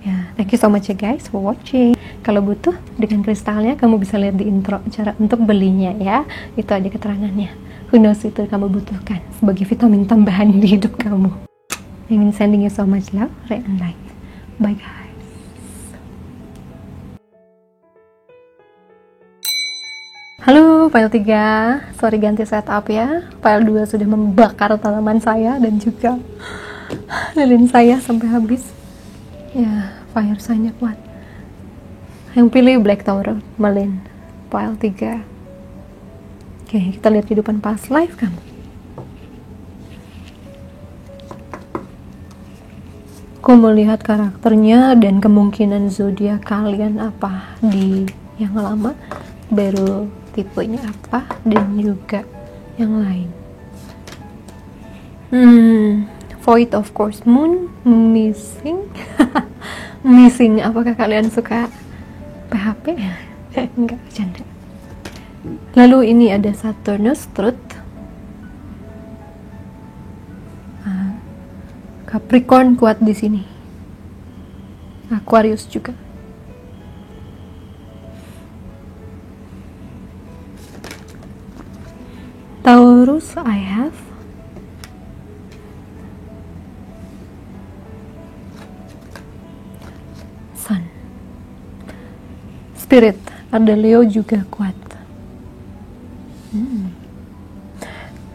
Ya, thank you so much ya guys for watching. Kalau butuh dengan kristalnya, kamu bisa lihat di intro cara untuk belinya ya. Itu aja keterangannya. Who knows, itu kamu butuhkan sebagai vitamin tambahan di hidup kamu. Ingin sending you so much love, Ray and light. Bye guys. Halo file 3, sorry ganti setup ya. File 2 sudah membakar tanaman saya dan juga lilin saya sampai habis. Ya, fire sign-nya kuat. Yang pilih Black Tower, Merlin, file 3. Oke, kita lihat kehidupan past life kamu. Aku melihat karakternya dan kemungkinan zodiak kalian apa di yang lama, baru tipenya apa, dan juga yang lain. Void of course, moon, missing. Missing, apakah kalian suka PHP? Enggak, bercanda. Lalu ini ada Saturnus, Truth, Capricorn kuat di sini, Aquarius juga. Taurus, I have Sun. Spirit, ada Leo juga kuat.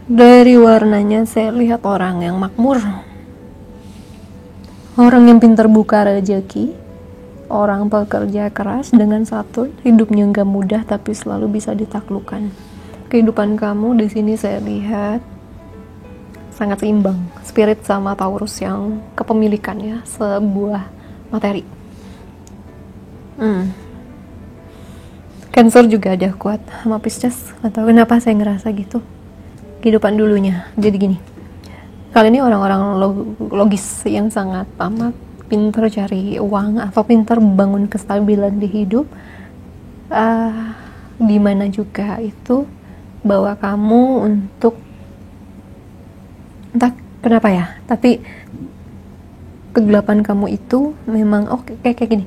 Dari warnanya saya lihat orang yang makmur, orang yang pintar buka rezeki, orang pekerja keras dengan Saturn, hidupnya nggak mudah tapi selalu bisa ditaklukkan. Kehidupan kamu di sini saya lihat sangat seimbang, Spirit sama Taurus yang kepemilikan ya, sebuah materi. Cancer juga ada kuat sama Pisces, atau kenapa saya ngerasa gitu kehidupan dulunya. Jadi gini, kalian ini orang-orang logis yang sangat amat pintar cari uang atau pintar bangun kestabilan di hidup, dimana juga itu bawa kamu untuk entah kenapa ya, tapi kegelapan kamu itu memang kayak gini,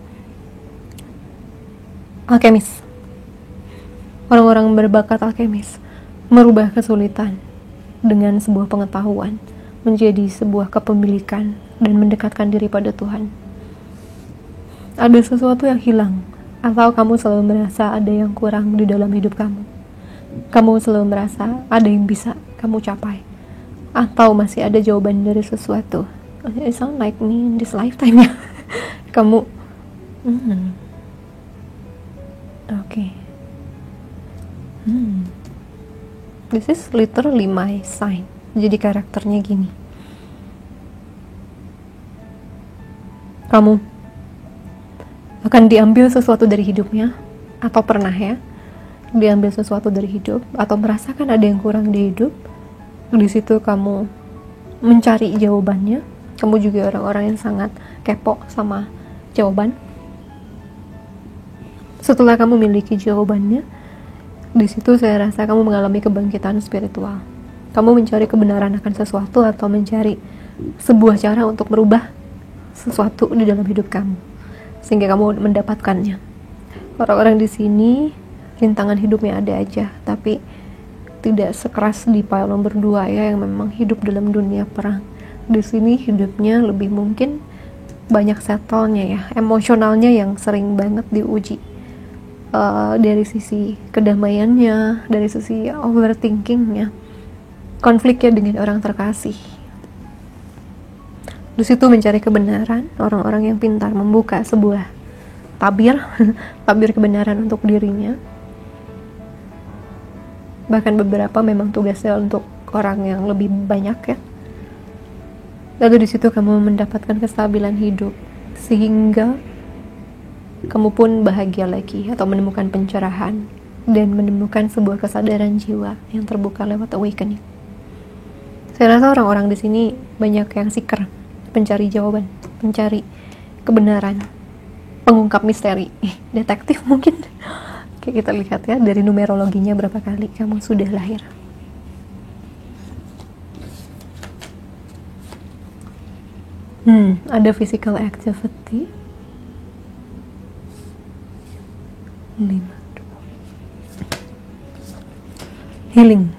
alkemis. Orang-orang berbakat alkemis merubah kesulitan dengan sebuah pengetahuan menjadi sebuah kepemilikan dan mendekatkan diri pada Tuhan. Ada sesuatu yang hilang, atau kamu selalu merasa ada yang kurang di dalam hidup kamu. Kamu selalu merasa ada yang bisa kamu capai, atau masih ada jawaban dari sesuatu. It sound like me in this lifetime ya. Kamu okay. This is literally my sign. Jadi karakternya gini. Kamu akan diambil sesuatu dari hidupnya, atau pernah ya diambil sesuatu dari hidup, atau merasakan ada yang kurang di hidup, Di situ kamu mencari jawabannya. Kamu juga orang-orang yang sangat kepo sama jawaban. Setelah kamu memiliki jawabannya, di situ saya rasa kamu mengalami kebangkitan spiritual. Kamu mencari kebenaran akan sesuatu atau mencari sebuah cara untuk merubah sesuatu di dalam hidup kamu, sehingga kamu mendapatkannya. Orang-orang di sini rintangan hidupnya ada aja, tapi tidak sekeras di file nomor 2 ya, yang memang hidup dalam dunia perang. Di sini hidupnya lebih mungkin banyak settlenya ya, emosionalnya yang sering banget diuji, dari sisi kedamaiannya, dari sisi overthinkingnya, konfliknya dengan orang terkasih. Di situ mencari kebenaran, orang-orang yang pintar membuka sebuah tabir tabir kebenaran untuk dirinya. Bahkan beberapa memang tugasnya untuk orang yang lebih banyak ya. Lalu di situ kamu mendapatkan kestabilan hidup, sehingga kamu pun bahagia lagi atau menemukan pencerahan dan menemukan sebuah kesadaran jiwa yang terbuka lewat awakening. Saya rasa orang-orang di sini banyak yang seeker, pencari jawaban, pencari kebenaran, pengungkap misteri, detektif mungkin. Oke, kita lihat ya dari numerologinya berapa kali kamu sudah lahir. Ada physical activity 5, 2. Healing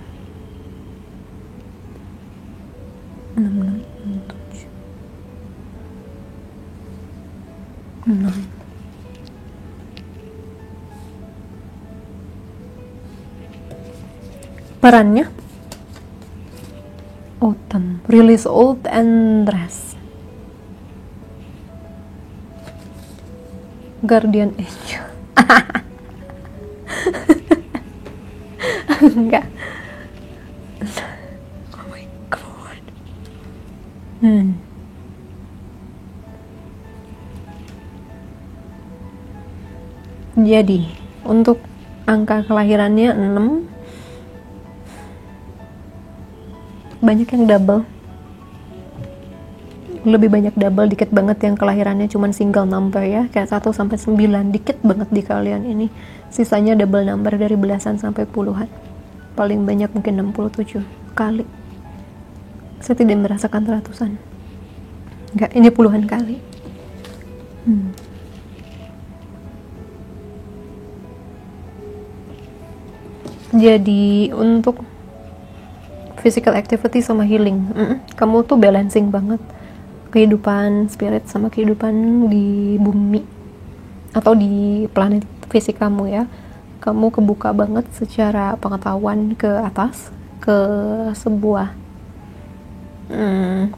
6, 7, 6. Perannya autumn, release old and rest. Guardian angel. Enggak. Oh my god. Jadi untuk angka kelahirannya 6, banyak yang double, lebih banyak double, dikit banget yang kelahirannya cuman single number ya, kayak 1 sampai 9, dikit banget di kalian ini. Sisanya double number dari belasan sampai puluhan, paling banyak mungkin 67 kali. Saya tidak merasakan ratusan, enggak, ini puluhan kali. Jadi untuk physical activity sama healing, kamu tuh balancing banget kehidupan spirit sama kehidupan di bumi atau di planet fisik kamu ya. Kamu kebuka banget secara pengetahuan ke atas, ke sebuah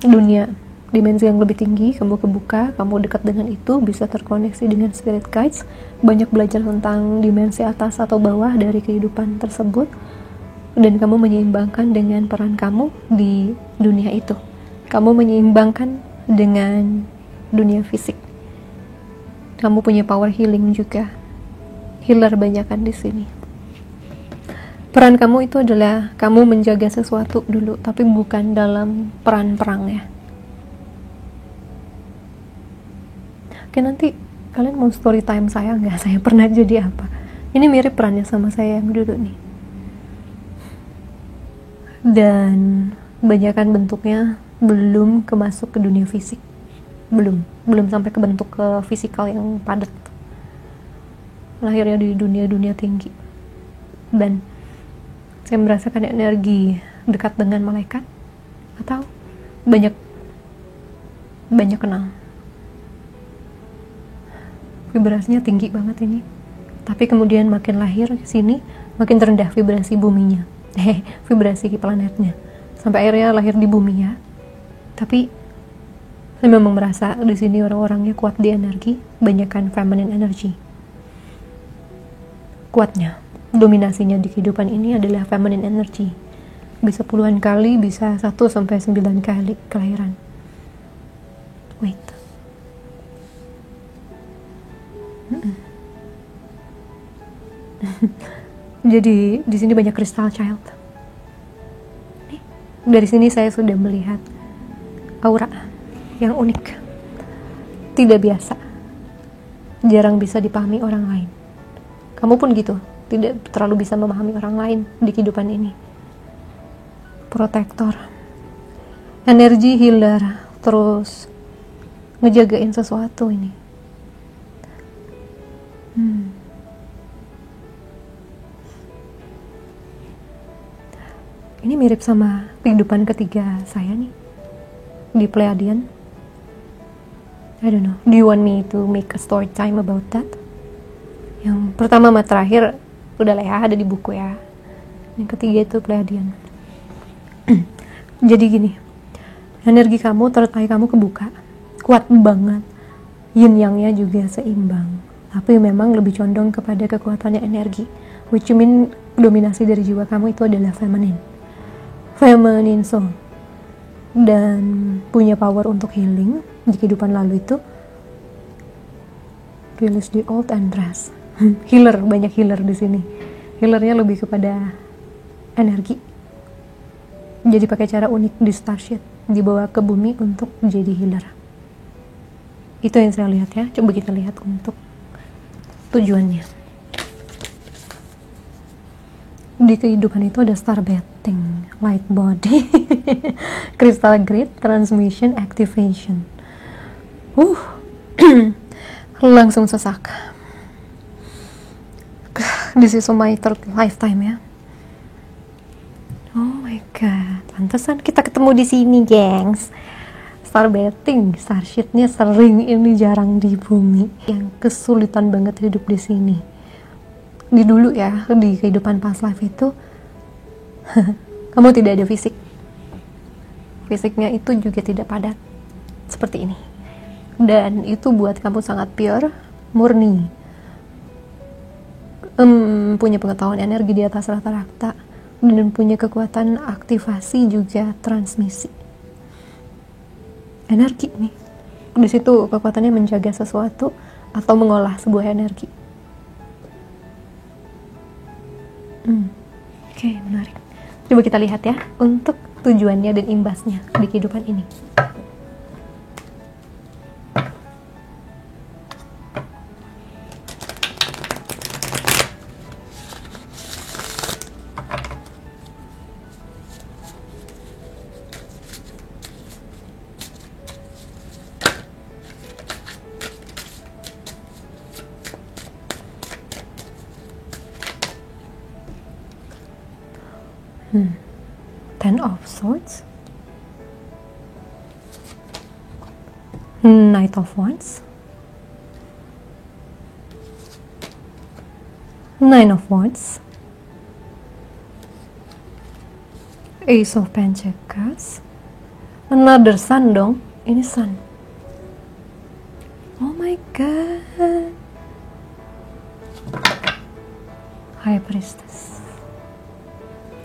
dunia dimensi yang lebih tinggi. Kamu kebuka, kamu dekat dengan itu, bisa terkoneksi dengan spirit guides, banyak belajar tentang dimensi atas atau bawah dari kehidupan tersebut, dan kamu menyeimbangkan dengan peran kamu di dunia itu. Kamu menyeimbangkan dengan dunia fisik. Kamu punya power healing juga. Healer banyakan di sini. Peran kamu itu adalah kamu menjaga sesuatu dulu, tapi bukan dalam peran perang ya. Oke, nanti kalian mau story time saya nggak? Saya pernah jadi apa? Ini mirip perannya sama saya yang dulu nih. Dan banyakan bentuknya belum kemasuk ke dunia fisik. Belum sampai ke bentuk ke fisikal yang padat. Lahirnya di dunia tinggi. Dan saya merasakan energi dekat dengan malaikat atau banyak kenal. Vibrasinya tinggi banget ini. Tapi kemudian makin lahir ke sini, makin rendah vibrasi buminya. Vibrasi planetnya. Sampai akhirnya lahir di bumi ya. Tapi saya memang merasa di sini orang-orangnya kuat di energi, banyakkan feminine energy. Kuatnya, dominasinya di kehidupan ini adalah feminine energy. Bisa puluhan kali, bisa 1 sampai 9 kali kelahiran. Wait. Jadi di sini banyak crystal child. Nih, Dari sini saya sudah melihat aura yang unik, tidak biasa, jarang bisa dipahami orang lain. Kamu pun gitu, tidak terlalu bisa memahami orang lain di kehidupan ini. Protektor, energi healer, terus ngejagain sesuatu ini. Ini mirip sama kehidupan ketiga saya nih di Pleiadian. I don't know, do you want me to make a story time about that? Yang pertama sama terakhir udah lah ya, ada di buku ya. Yang ketiga itu Pleiadian. Jadi gini, energi kamu, third eye kamu kebuka, kuat banget, yin yang-nya juga seimbang, tapi memang lebih condong kepada kekuatannya energi, which mean dominasi dari jiwa kamu itu adalah feminine soul, dan punya power untuk healing di kehidupan lalu itu. Release the old and rest. Healer, banyak healer di sini. Healernya lebih kepada energi. Jadi pakai cara unik di Starship, dibawa ke bumi untuk jadi healer. Itu yang saya lihat ya. Coba kita lihat untuk tujuannya. Di kehidupan itu ada star betting, light body, crystal grid, transmission, activation. Langsung sesak. This is my third lifetime ya. Oh my god, pantesan kita ketemu di sini, gengs. Star betting, starship-nya sering ini, jarang di bumi. Yang kesulitan banget hidup di sini. Di dulu ya, di kehidupan past life itu kamu tidak ada fisik. Fisiknya itu juga tidak padat seperti ini. Dan itu buat kamu sangat pure, murni. Punya pengetahuan energi di atas rata-rata, dan punya kekuatan aktivasi juga transmisi. Energi nih. Di situ kekuatannya menjaga sesuatu atau mengolah sebuah energi. Oke, menarik. Coba kita lihat ya untuk tujuannya dan imbasnya di kehidupan ini. Ten of Swords, Knight of Wands, Nine of Wands, Ace of Pentacles, another Sun dong, ini Sun. Oh my god, High Priestess.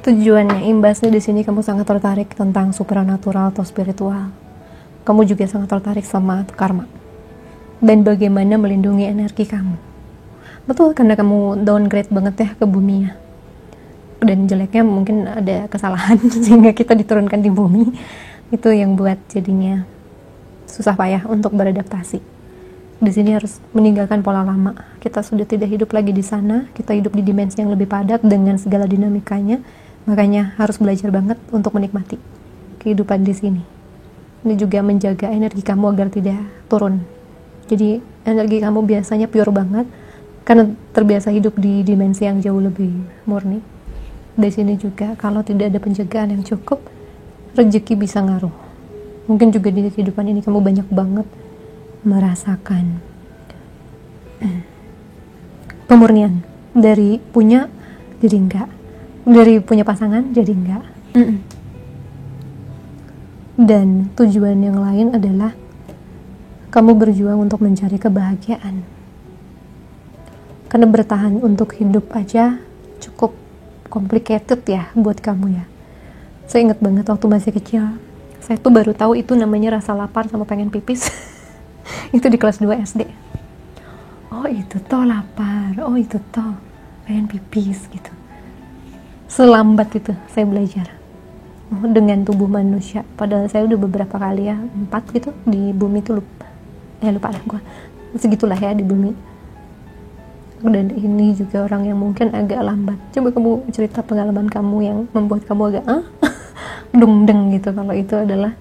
Tujuannya, imbasnya di sini kamu sangat tertarik tentang supernatural atau spiritual. Kamu juga sangat tertarik sama karma dan bagaimana melindungi energi kamu. Betul, karena kamu downgrade banget ya ke bumi ya. Dan jeleknya mungkin ada kesalahan sehingga kita diturunkan di bumi. Itu yang buat jadinya susah payah untuk beradaptasi. Di sini harus meninggalkan pola lama. Kita sudah tidak hidup lagi di sana. Kita hidup di dimensi yang lebih padat dengan segala dinamikanya. Makanya harus belajar banget untuk menikmati kehidupan di sini. Ini juga menjaga energi kamu agar tidak turun. Jadi energi kamu biasanya pure banget karena terbiasa hidup di dimensi yang jauh lebih murni. Di sini juga kalau tidak ada penjagaan yang cukup, rezeki bisa ngaruh. Mungkin juga di kehidupan ini kamu banyak banget merasakan pemurnian dari punya jadi enggak, dari punya pasangan jadi enggak. Dan tujuan yang lain adalah kamu berjuang untuk mencari kebahagiaan, karena bertahan untuk hidup aja cukup complicated ya buat kamu ya. Saya ingat banget waktu masih kecil, saya tuh baru tahu itu namanya rasa lapar sama pengen pipis. Itu di kelas 2 SD. Oh itu toh lapar, oh itu toh pengen pipis gitu. Selambat itu saya belajar. dengan tubuh manusia. Padahal saya udah beberapa kali ya, 4 gitu di bumi itu, lupa lah gue, segitulah ya di bumi. Dan ini juga orang yang mungkin agak lambat. Coba kamu cerita pengalaman kamu yang membuat kamu agak deng gitu, kalau itu adalah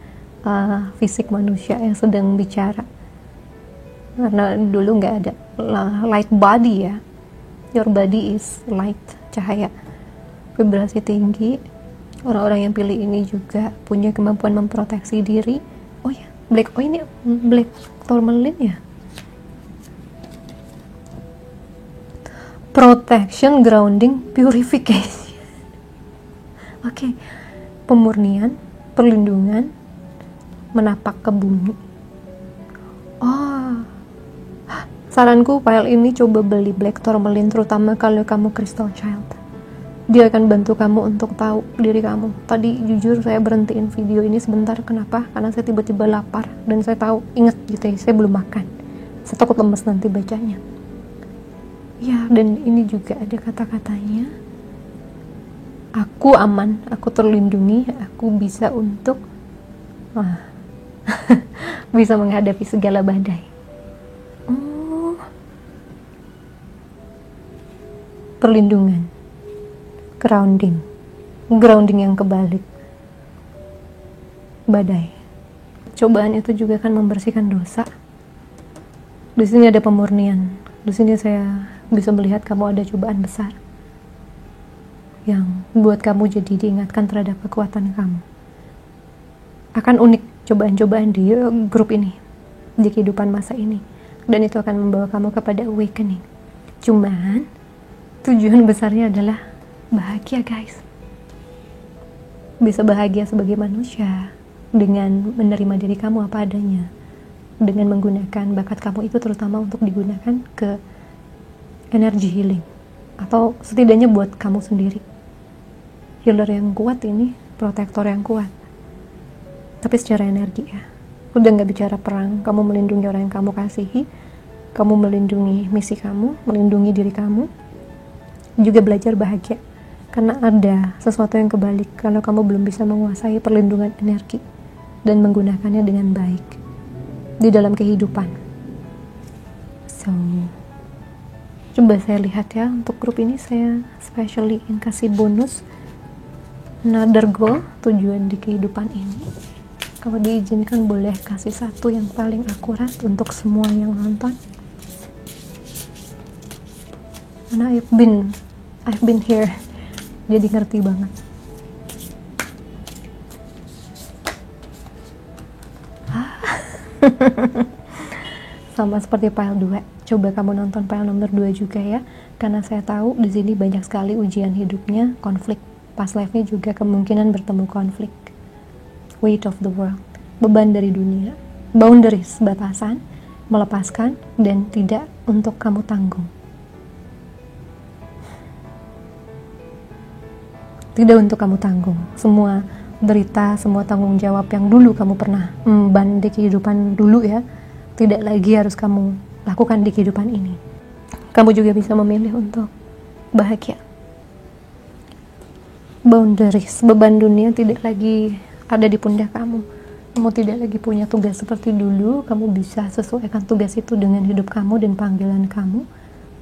fisik manusia yang sedang bicara. Karena dulu nggak ada light body ya, your body is light, cahaya, vibrasi tinggi. Orang-orang yang pilih ini juga punya kemampuan memproteksi diri. Oh ya, ini black tourmaline ya, protection, grounding, purification. Oke. Pemurnian, perlindungan, menapak ke bumi. Saranku file ini coba beli black tourmaline, terutama kalau kamu crystal child. Dia akan bantu kamu untuk tahu diri kamu. Tadi jujur saya berhentiin video ini sebentar. Kenapa? Karena saya tiba-tiba lapar dan saya tahu, ingat gitu ya, saya belum makan. Saya takut lemes nanti bacanya. Ya, dan ini juga ada kata-katanya. Aku aman, aku terlindungi, aku bisa untuk bisa menghadapi segala badai. Perlindungan, grounding yang kebalik, badai. Cobaan itu juga akan membersihkan dosa. Di sini ada pemurnian. Di sini saya bisa melihat kamu ada cobaan besar yang buat kamu jadi diingatkan terhadap kekuatan kamu. Akan unik cobaan-cobaan di grup ini, di kehidupan masa ini, dan itu akan membawa kamu kepada awakening. Cuman tujuan besarnya adalah bahagia, guys. Bisa bahagia sebagai manusia dengan menerima diri kamu apa adanya, dengan menggunakan bakat kamu itu terutama untuk digunakan ke energy healing, atau setidaknya buat kamu sendiri. Healer yang kuat ini, protektor yang kuat, tapi secara energi ya. Udah gak bicara perang, kamu melindungi orang yang kamu kasihi, kamu melindungi misi kamu, melindungi diri kamu, juga belajar bahagia. Karena ada sesuatu yang kebalik kalau kamu belum bisa menguasai perlindungan energi dan menggunakannya dengan baik di dalam kehidupan. So, coba saya lihat ya, untuk grup ini saya specially ingin kasih bonus another goal, tujuan di kehidupan ini. Kalau diizinkan boleh kasih satu yang paling akurat untuk semua yang nonton. Karena I've been here, jadi ngerti banget. Sama seperti file 2. Coba kamu nonton file nomor 2 juga ya, karena saya tahu di sini banyak sekali ujian hidupnya, konflik. Pas life-nya juga kemungkinan bertemu konflik. Weight of the world, beban dari dunia, boundaries, batasan, melepaskan dan tidak untuk kamu tanggung. Tidak untuk kamu tanggung. Semua derita, semua tanggung jawab yang dulu kamu pernah emban di kehidupan dulu ya, tidak lagi harus kamu lakukan di kehidupan ini. Kamu juga bisa memilih untuk bahagia. Boundaries, beban dunia tidak lagi ada di pundak kamu. Kamu tidak lagi punya tugas seperti dulu. Kamu bisa sesuaikan tugas itu dengan hidup kamu dan panggilan kamu.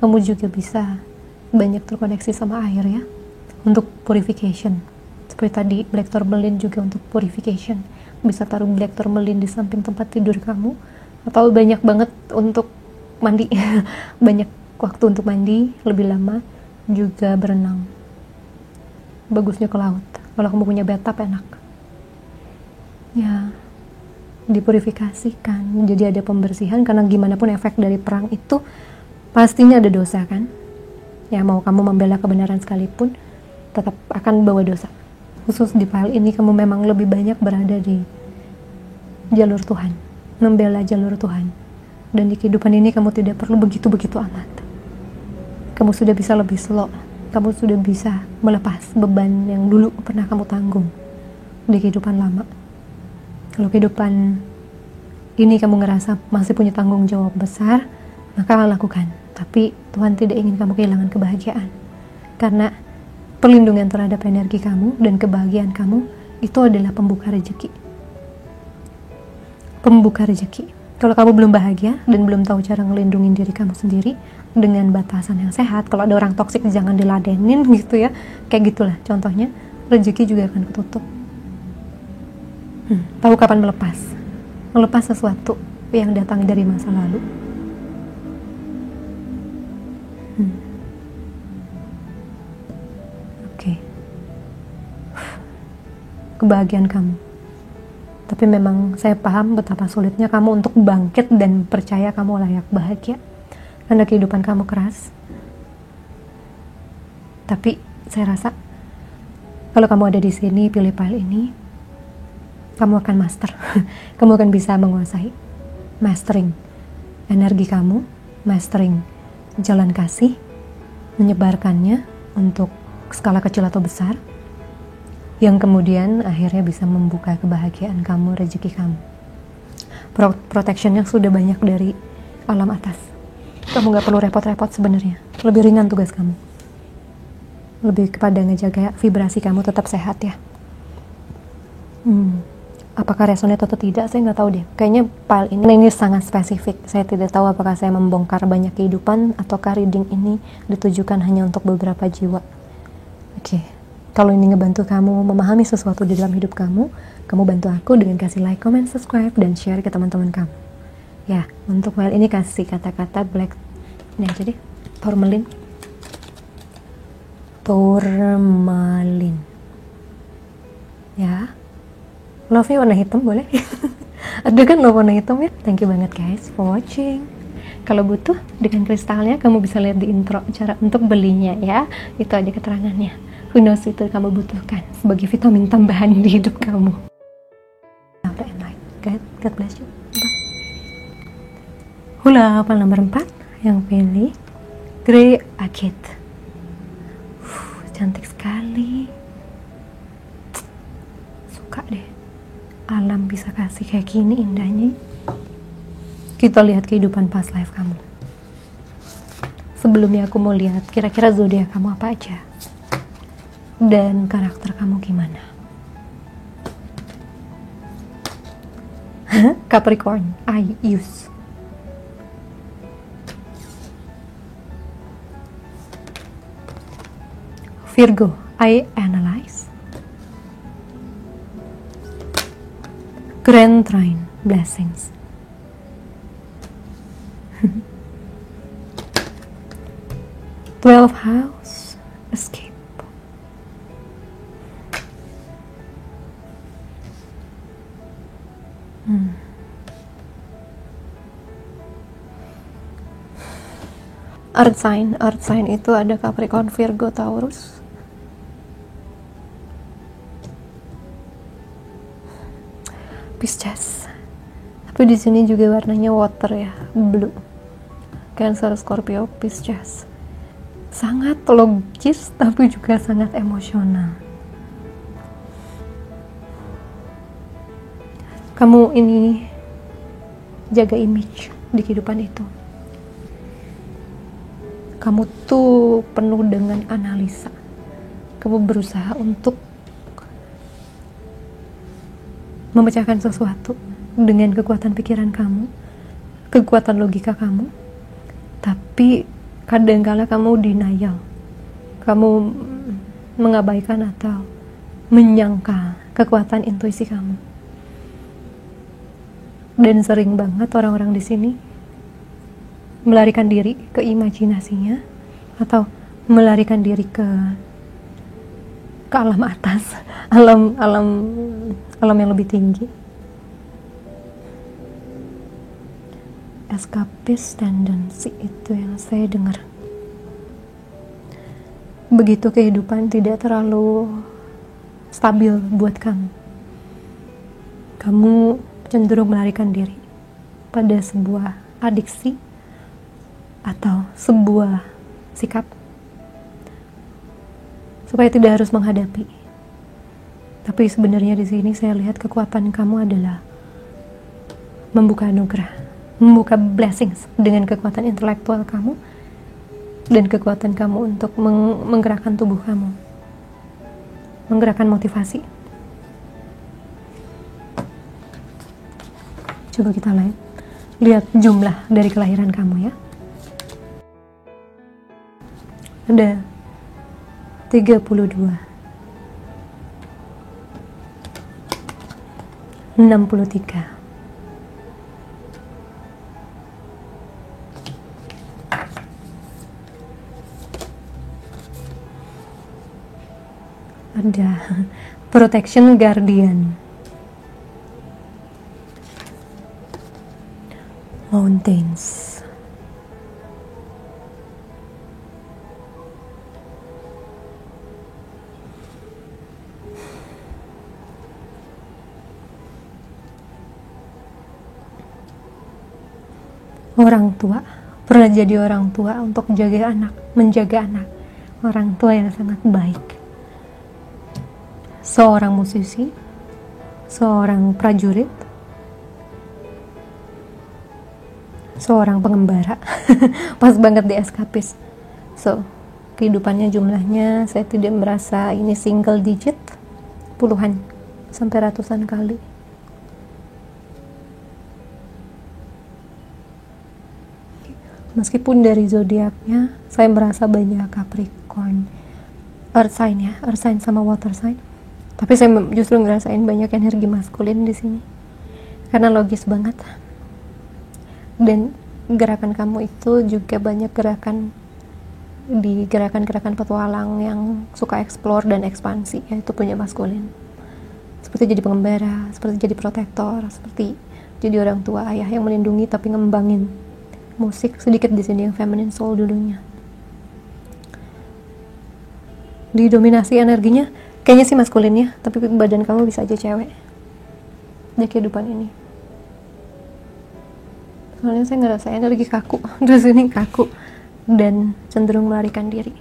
Kamu juga bisa banyak terkoneksi sama air ya, untuk purification. Seperti tadi black tourmaline juga untuk purification. Bisa taruh black tourmaline di samping tempat tidur kamu, atau banyak banget untuk mandi. Banyak waktu untuk mandi, lebih lama. Juga berenang, bagusnya ke laut. Kalau kamu punya bathtub enak ya, dipurifikasikan. Jadi ada pembersihan, karena gimana pun efek dari perang itu pastinya ada dosa kan ya. Mau kamu membela kebenaran sekalipun tetap akan bawa dosa. Khusus di file ini kamu memang lebih banyak berada di jalur Tuhan, membela jalur Tuhan. Dan di kehidupan ini kamu tidak perlu begitu-begitu amat. Kamu sudah bisa lebih slow. Kamu sudah bisa melepas beban yang dulu pernah kamu tanggung di kehidupan lama. Kalau kehidupan ini kamu ngerasa masih punya tanggung jawab besar, maka lakukan. Tapi Tuhan tidak ingin kamu kehilangan kebahagiaan. Karena perlindungan terhadap energi kamu dan kebahagiaan kamu itu adalah pembuka rezeki. Pembuka rezeki. Kalau kamu belum bahagia dan belum tahu cara ngelindungin diri kamu sendiri dengan batasan yang sehat, kalau ada orang toksik jangan diladenin gitu ya, kayak gitulah contohnya, rezeki juga akan ketutup. Tahu kapan melepas sesuatu yang datang dari masa lalu. Oke. Kebahagiaan kamu. Tapi memang saya paham betapa sulitnya kamu untuk bangkit dan percaya kamu layak bahagia. Karena kehidupan kamu keras. Tapi saya rasa kalau kamu ada di sini, pilih file ini, kamu akan master. Kamu akan bisa menguasai, mastering energi kamu, mastering jalan kasih, menyebarkannya untuk skala kecil atau besar, yang kemudian akhirnya bisa membuka kebahagiaan kamu, rezeki kamu. Protectionnya sudah banyak dari alam atas. Kamu gak perlu repot-repot sebenarnya. Lebih ringan tugas kamu. Lebih kepada ngejaga vibrasi kamu tetap sehat ya. Apakah resonate atau tidak, saya nggak tahu deh. Kayaknya file ini sangat spesifik. Saya tidak tahu apakah saya membongkar banyak kehidupan ataukah reading ini ditujukan hanya untuk beberapa jiwa. Oke. Kalau ini ngebantu kamu memahami sesuatu di dalam hidup kamu bantu aku dengan kasih like, comment, subscribe, dan share ke teman-teman kamu. Ya, untuk file ini kasih kata-kata black. Ini aja deh, tourmaline. Tourmaline. Ya. Love-nya warna hitam boleh? Ada kan love warna hitam ya? Thank you banget guys for watching. Kalau butuh dengan kristalnya, kamu bisa lihat di intro cara untuk belinya ya. Itu aja keterangannya. Who knows itu kamu butuhkan sebagai vitamin tambahan di hidup kamu. And light. God bless you. Bye. Hula apa nomor 4 yang pilih Grey Agate. Cantik sekali. Suka deh. Alam bisa kasih kayak gini indahnya. Kita lihat kehidupan past life kamu. Sebelumnya aku mau lihat kira-kira zodiak kamu apa aja. Dan karakter kamu gimana? Capricorn, I use. Virgo, I analyze. Grand Trine, blessings. 12th house, escape. Earth sign itu ada Capricorn, Virgo, Taurus. Pisces. Tapi di sini juga warnanya water ya, blue. Cancer, Scorpio, Pisces. Sangat logis tapi juga sangat emosional. Kamu ini jaga image di kehidupan itu. Kamu tuh penuh dengan analisa. Kamu berusaha untuk memecahkan sesuatu dengan kekuatan pikiran kamu, kekuatan logika kamu. Tapi kadangkala kamu denial. Kamu mengabaikan atau menyangkal kekuatan intuisi kamu. Dan sering banget orang-orang di sini melarikan diri ke imajinasinya atau melarikan diri ke alam atas, alam yang lebih tinggi. Escapist tendency itu yang saya dengar. Begitu kehidupan tidak terlalu stabil buat kamu, kamu cenderung melarikan diri pada sebuah adiksi atau sebuah sikap supaya tidak harus menghadapi. Tapi sebenarnya di sini saya lihat kekuatan kamu adalah membuka anugerah, membuka blessings dengan kekuatan intelektual kamu dan kekuatan kamu untuk menggerakkan tubuh kamu, menggerakkan motivasi. Coba kita lihat jumlah dari kelahiran kamu ya. Ada 32, 63, 'Ada Protection Guardian, Mountains, orang tua. Pernah jadi orang tua untuk menjaga anak, orang tua yang sangat baik. Seorang musisi, seorang prajurit, seorang pengembara. Pas banget di eskapis. So, kehidupannya jumlahnya saya tidak merasa ini single digit, puluhan sampai ratusan kali. Meskipun dari zodiaknya saya merasa banyak Capricorn, Earth sign ya, Earth sign sama Water sign. Tapi saya justru ngerasain banyak energi maskulin di sini. Karena logis banget. Dan gerakan kamu itu juga banyak gerakan petualang yang suka explore dan ekspansi, yaitu punya maskulin. Seperti jadi pengembara, seperti jadi protektor, seperti jadi orang tua ayah yang melindungi tapi ngembangin musik sedikit di sini yang feminine soul dulunya. Didominasi energinya kayaknya sih maskulinnya, tapi badan kamu bisa aja cewek di kehidupan ini. Soalnya saya ngerasa energi kaku, terus ini kaku dan cenderung melarikan diri.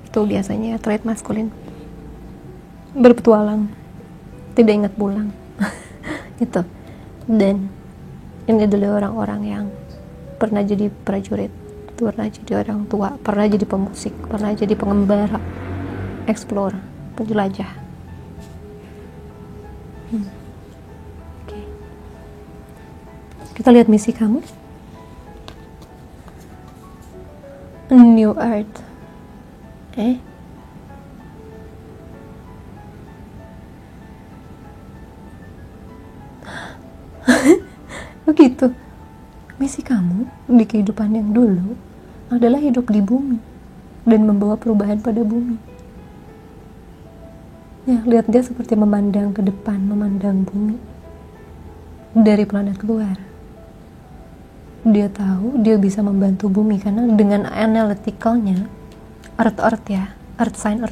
Itu biasanya trait maskulin. Berpetualang, tidak ingat pulang. Gitu. Dan ini adalah orang-orang yang pernah jadi prajurit, pernah jadi orang tua, pernah jadi pemusik, pernah jadi pengembara, explorer, penjelajah. Okay. Kita lihat misi kamu. New Earth. Begitu. Misi kamu di kehidupan yang dulu adalah hidup di bumi dan membawa perubahan pada bumi. Ya, lihat dia seperti memandang ke depan, memandang bumi dari planet luar. Dia tahu dia bisa membantu bumi karena dengan analyticalnya, Earth ya, Earth sign,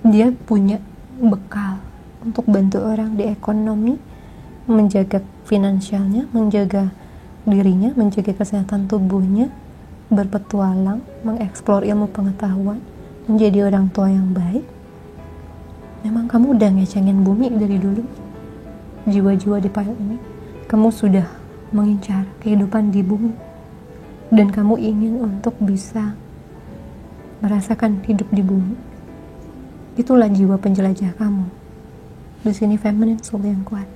dia punya bekal untuk bantu orang di ekonomi, menjaga finansialnya, menjaga dirinya, menjaga kesehatan tubuhnya, berpetualang, mengeksplor ilmu pengetahuan, menjadi orang tua yang baik. Memang kamu udah ngecengin bumi dari dulu. Jiwa-jiwa di file ini, kamu sudah mengincar kehidupan di bumi, dan kamu ingin untuk bisa merasakan hidup di bumi. Itulah jiwa penjelajah kamu. Di sini feminine soul yang kuat.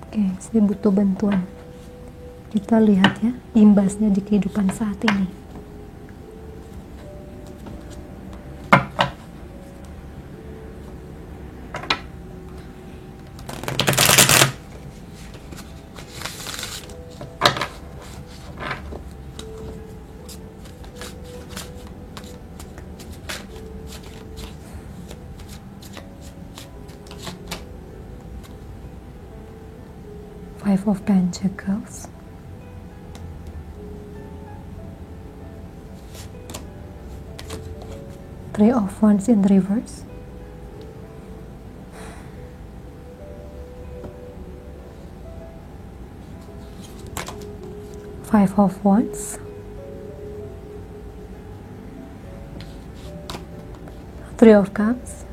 Oke, saya butuh bantuan. Kita lihat ya imbasnya di kehidupan saat ini. Five of Pentacles, Three of Wands in reverse, Five of Wands, Three of Cups,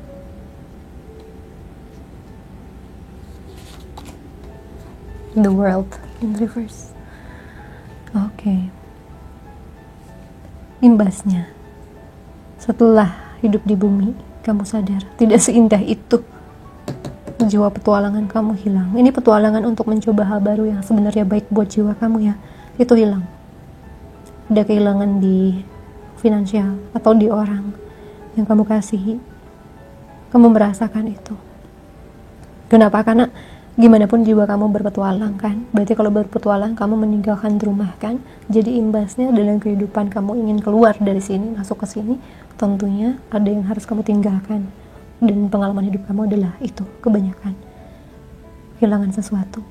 the World in reverse. Oke. imbasnya setelah hidup di bumi, kamu sadar tidak seindah itu. Jiwa petualangan kamu hilang. Ini petualangan untuk mencoba hal baru yang sebenarnya baik buat jiwa kamu ya, itu hilang. Ada kehilangan di finansial atau di orang yang kamu kasihi. Kamu merasakan itu. Kenapa? Karena gimana pun jiwa kamu berpetualang kan. Berarti kalau berpetualang kamu meninggalkan rumah kan. Jadi imbasnya dalam kehidupan kamu ingin keluar dari sini, masuk ke sini, tentunya ada yang harus kamu tinggalkan. Dan pengalaman hidup kamu adalah itu, kebanyakan kehilangan sesuatu.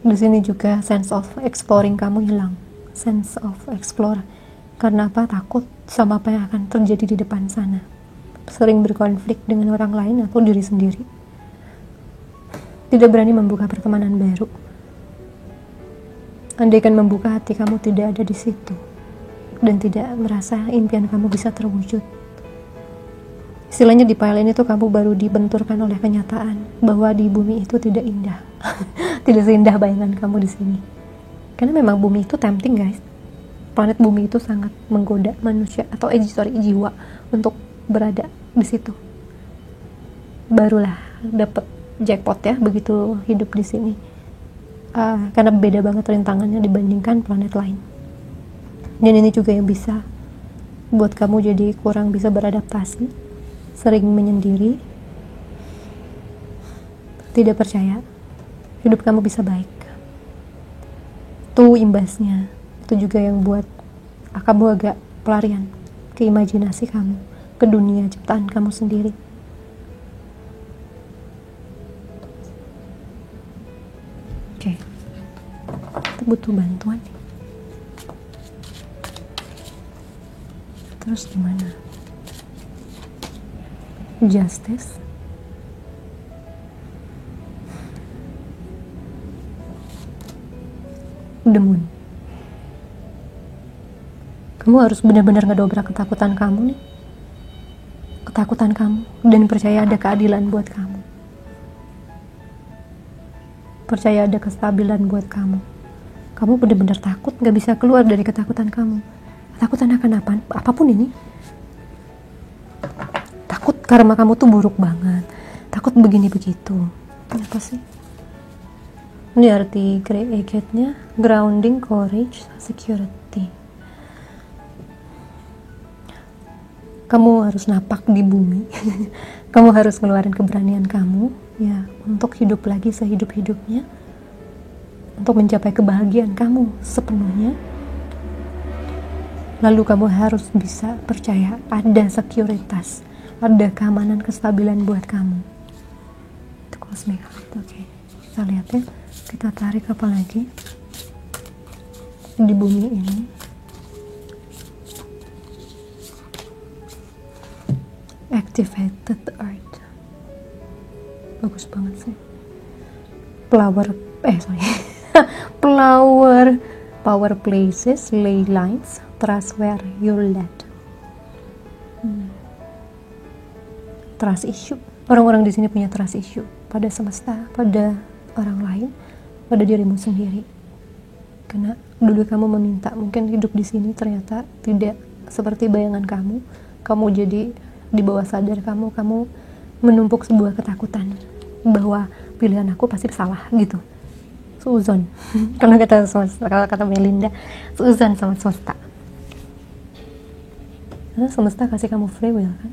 Di sini juga sense of exploring kamu hilang. Sense of explore. Karena apa? Takut sama apa yang akan terjadi di depan sana. Sering berkonflik dengan orang lain atau diri sendiri. Tidak berani membuka pertemanan baru. Andaikan membuka hati kamu tidak ada di situ dan tidak merasa impian kamu bisa terwujud. Istilahnya di file ini tuh kamu baru dibenturkan oleh kenyataan bahwa di bumi itu tidak indah. Tidak seindah bayangan kamu di sini. Karena memang bumi itu tempting guys. Planet bumi itu sangat menggoda manusia atau jiwa untuk berada di situ. Barulah dapat jackpot ya begitu hidup di sini. Karena beda banget rintangannya dibandingkan planet lain. Dan ini juga yang bisa buat kamu jadi kurang bisa beradaptasi, sering menyendiri, tidak percaya hidup kamu bisa baik. Itu imbasnya. Itu juga yang buat kamu agak pelarian ke imajinasi kamu, ke dunia ciptaan kamu sendiri. Oke, kita butuh bantuan nih. Terus gimana? Justice. The Moon. Kamu harus benar-benar ngedobrak ketakutan kamu nih. Ketakutan kamu. Dan percaya ada keadilan buat kamu. Percaya ada kestabilan buat kamu. Kamu benar-benar takut gak bisa keluar dari ketakutan kamu. Ketakutan akan apa? Apapun ini. Takut karma kamu tuh buruk banget. Takut begini begitu. Apa sih? Ini arti Grey Agate-nya. Grounding, courage, security. Kamu harus napak di bumi. Kamu harus ngeluarin keberanian kamu ya untuk hidup lagi sehidup-hidupnya. Untuk mencapai kebahagiaan kamu sepenuhnya. Lalu kamu harus bisa percaya ada sekuritas, ada keamanan, kestabilan buat kamu. Itu cosmic heart. Oke, kita lihat ya. Kita tarik apa lagi di bumi ini. Activated Earth. Bagus banget sih. Flower power places, ley lines, trust where you're led. Trust issue. Orang-orang di sini punya trust issue pada semesta, pada orang lain, pada dirimu sendiri. Karena dulu kamu meminta, mungkin hidup di sini ternyata tidak seperti bayangan kamu. Kamu jadi di bawah sadar kamu menumpuk sebuah ketakutan bahwa pilihan aku pasti salah gitu. Suuzon. Kalau kata Melinda, suuzon sama semesta. Karena semesta kasih kamu free will kan.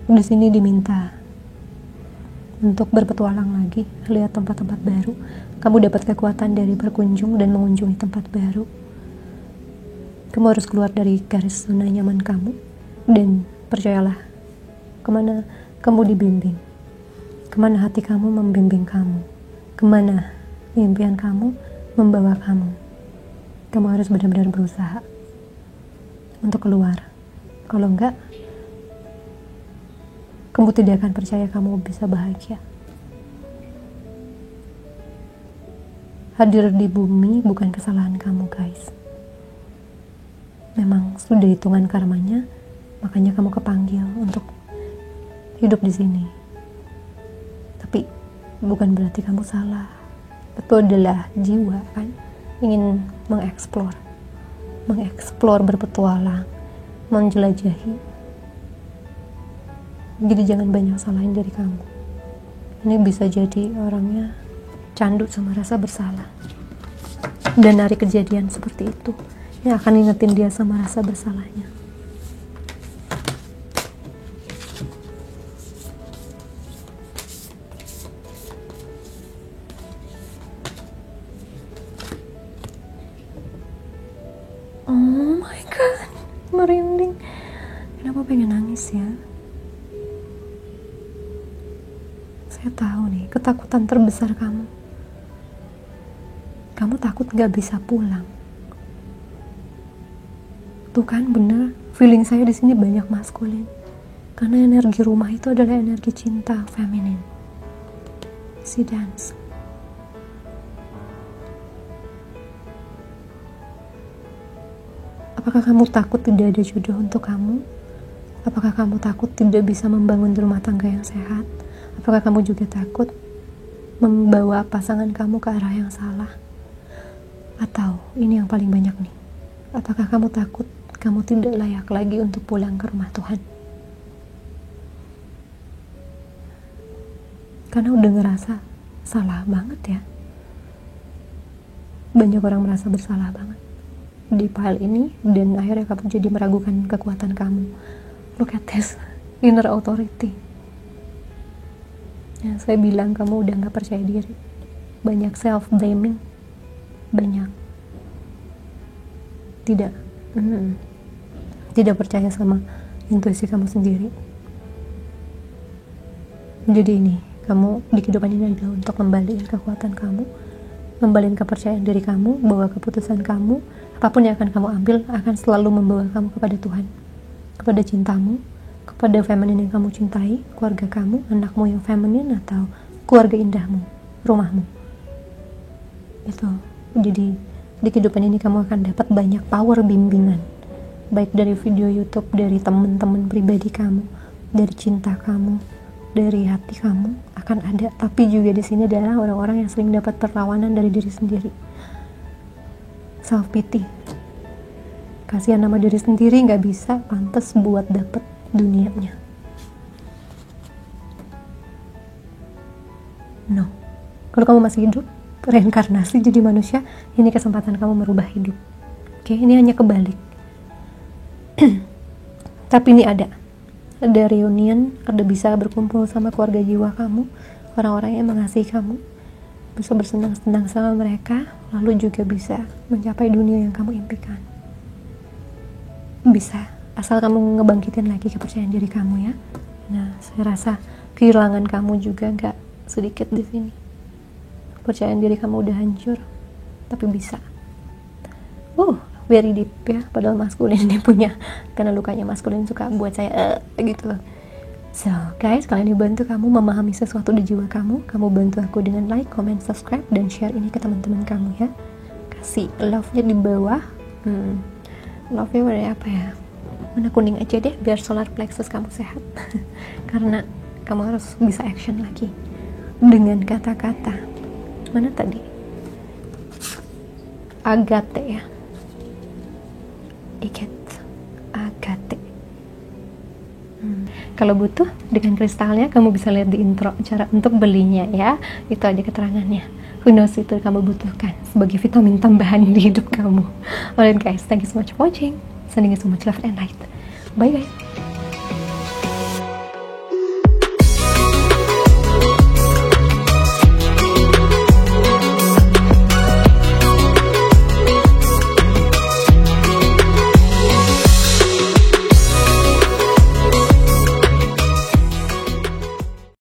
Di sini diminta untuk berpetualang lagi, lihat tempat-tempat baru. Kamu dapat kekuatan dari berkunjung dan mengunjungi tempat baru. Kamu harus keluar dari garis zona nyaman kamu dan percayalah, kemana kamu dibimbing, kemana hati kamu membimbing kamu, kemana impian kamu membawa kamu. Kamu harus benar-benar berusaha untuk keluar. Kalau enggak, kamu tidak akan percaya kamu bisa bahagia. Hadir di bumi bukan kesalahan kamu, guys. Memang sudah hitungan karmanya, makanya kamu kepanggil untuk hidup di sini. Tapi bukan berarti kamu salah. itu adalah jiwa kan, ingin mengeksplor, berpetualang, menjelajahi. Jadi jangan banyak salahin dari kamu. Ini bisa jadi orangnya candu sama rasa bersalah, dan dari kejadian seperti itu yang akan ingetin dia sama rasa bersalahnya. Oh my god, merinding. Kenapa pengen nangis ya? Saya tahu nih, ketakutan terbesar kamu. Kamu takut gak bisa pulang. Tuh kan bener, feeling saya di sini banyak maskulin. Karena energi rumah itu adalah energi cinta feminin. Si dance. Apakah kamu takut tidak ada jodoh untuk kamu? Apakah kamu takut tidak bisa membangun rumah tangga yang sehat? Apakah kamu juga takut membawa pasangan kamu ke arah yang salah? Atau ini yang paling banyak nih, apakah kamu takut kamu tidak layak lagi untuk pulang ke rumah Tuhan? Karena udah ngerasa salah banget ya. Banyak orang merasa bersalah banget di hal ini, dan akhirnya kamu jadi meragukan kekuatan kamu. Look at this, inner authority. Ya, saya bilang kamu udah gak percaya diri, banyak self blaming, banyak tidak percaya sama intuisi kamu sendiri. Jadi ini, kamu di kehidupan ini adalah untuk kembaliin kekuatan kamu, kembaliin kepercayaan diri kamu, bahwa keputusan kamu, apapun yang akan kamu ambil, akan selalu membawa kamu kepada Tuhan, kepada cintamu, kepada feminin yang kamu cintai, keluarga kamu, anakmu yang feminin, atau keluarga indahmu, rumahmu. Itu. Jadi di kehidupan ini kamu akan dapat banyak power bimbingan, baik dari video YouTube, dari teman-teman pribadi kamu, dari cinta kamu, dari hati kamu akan ada. Tapi juga di sini adalah orang-orang yang sering dapat perlawanan dari diri sendiri, self pity, kasihan nama diri sendiri, nggak bisa pantas buat dapet dunianya. No, kalau kamu masih hidup, reinkarnasi jadi manusia, ini kesempatan kamu merubah hidup. Oke, ini hanya kebalik. Tapi ini ada reunion, ada bisa berkumpul sama keluarga jiwa kamu, orang-orang yang mengasihi kamu, bisa bersenang-senang sama mereka, lalu juga bisa mencapai dunia yang kamu impikan. Bisa, asal kamu ngebangkitin lagi kepercayaan diri kamu ya. Nah, saya rasa kehilangan kamu juga gak sedikit di sini. Kepercayaan diri kamu udah hancur, tapi bisa. Very deep ya, padahal maskulin ini punya, karena lukanya maskulin suka buat saya gitu loh. So guys, kalian ini bantu kamu memahami sesuatu di jiwa kamu bantu aku dengan like, comment, subscribe, dan share ini ke teman-teman kamu ya. Kasih love-nya di bawah. Love-nya warna apa ya? Warna kuning aja deh, biar solar plexus kamu sehat. Karena kamu harus bisa action lagi dengan kata-kata. Mana tadi? Agate ya. Agate. Kalau butuh dengan kristalnya, kamu bisa lihat di intro cara untuk belinya ya. Itu aja keterangannya. Who knows, itu kamu butuhkan sebagai vitamin tambahan di hidup kamu. Alright guys, thank you so much for watching. Sending you so much love and light. Bye guys.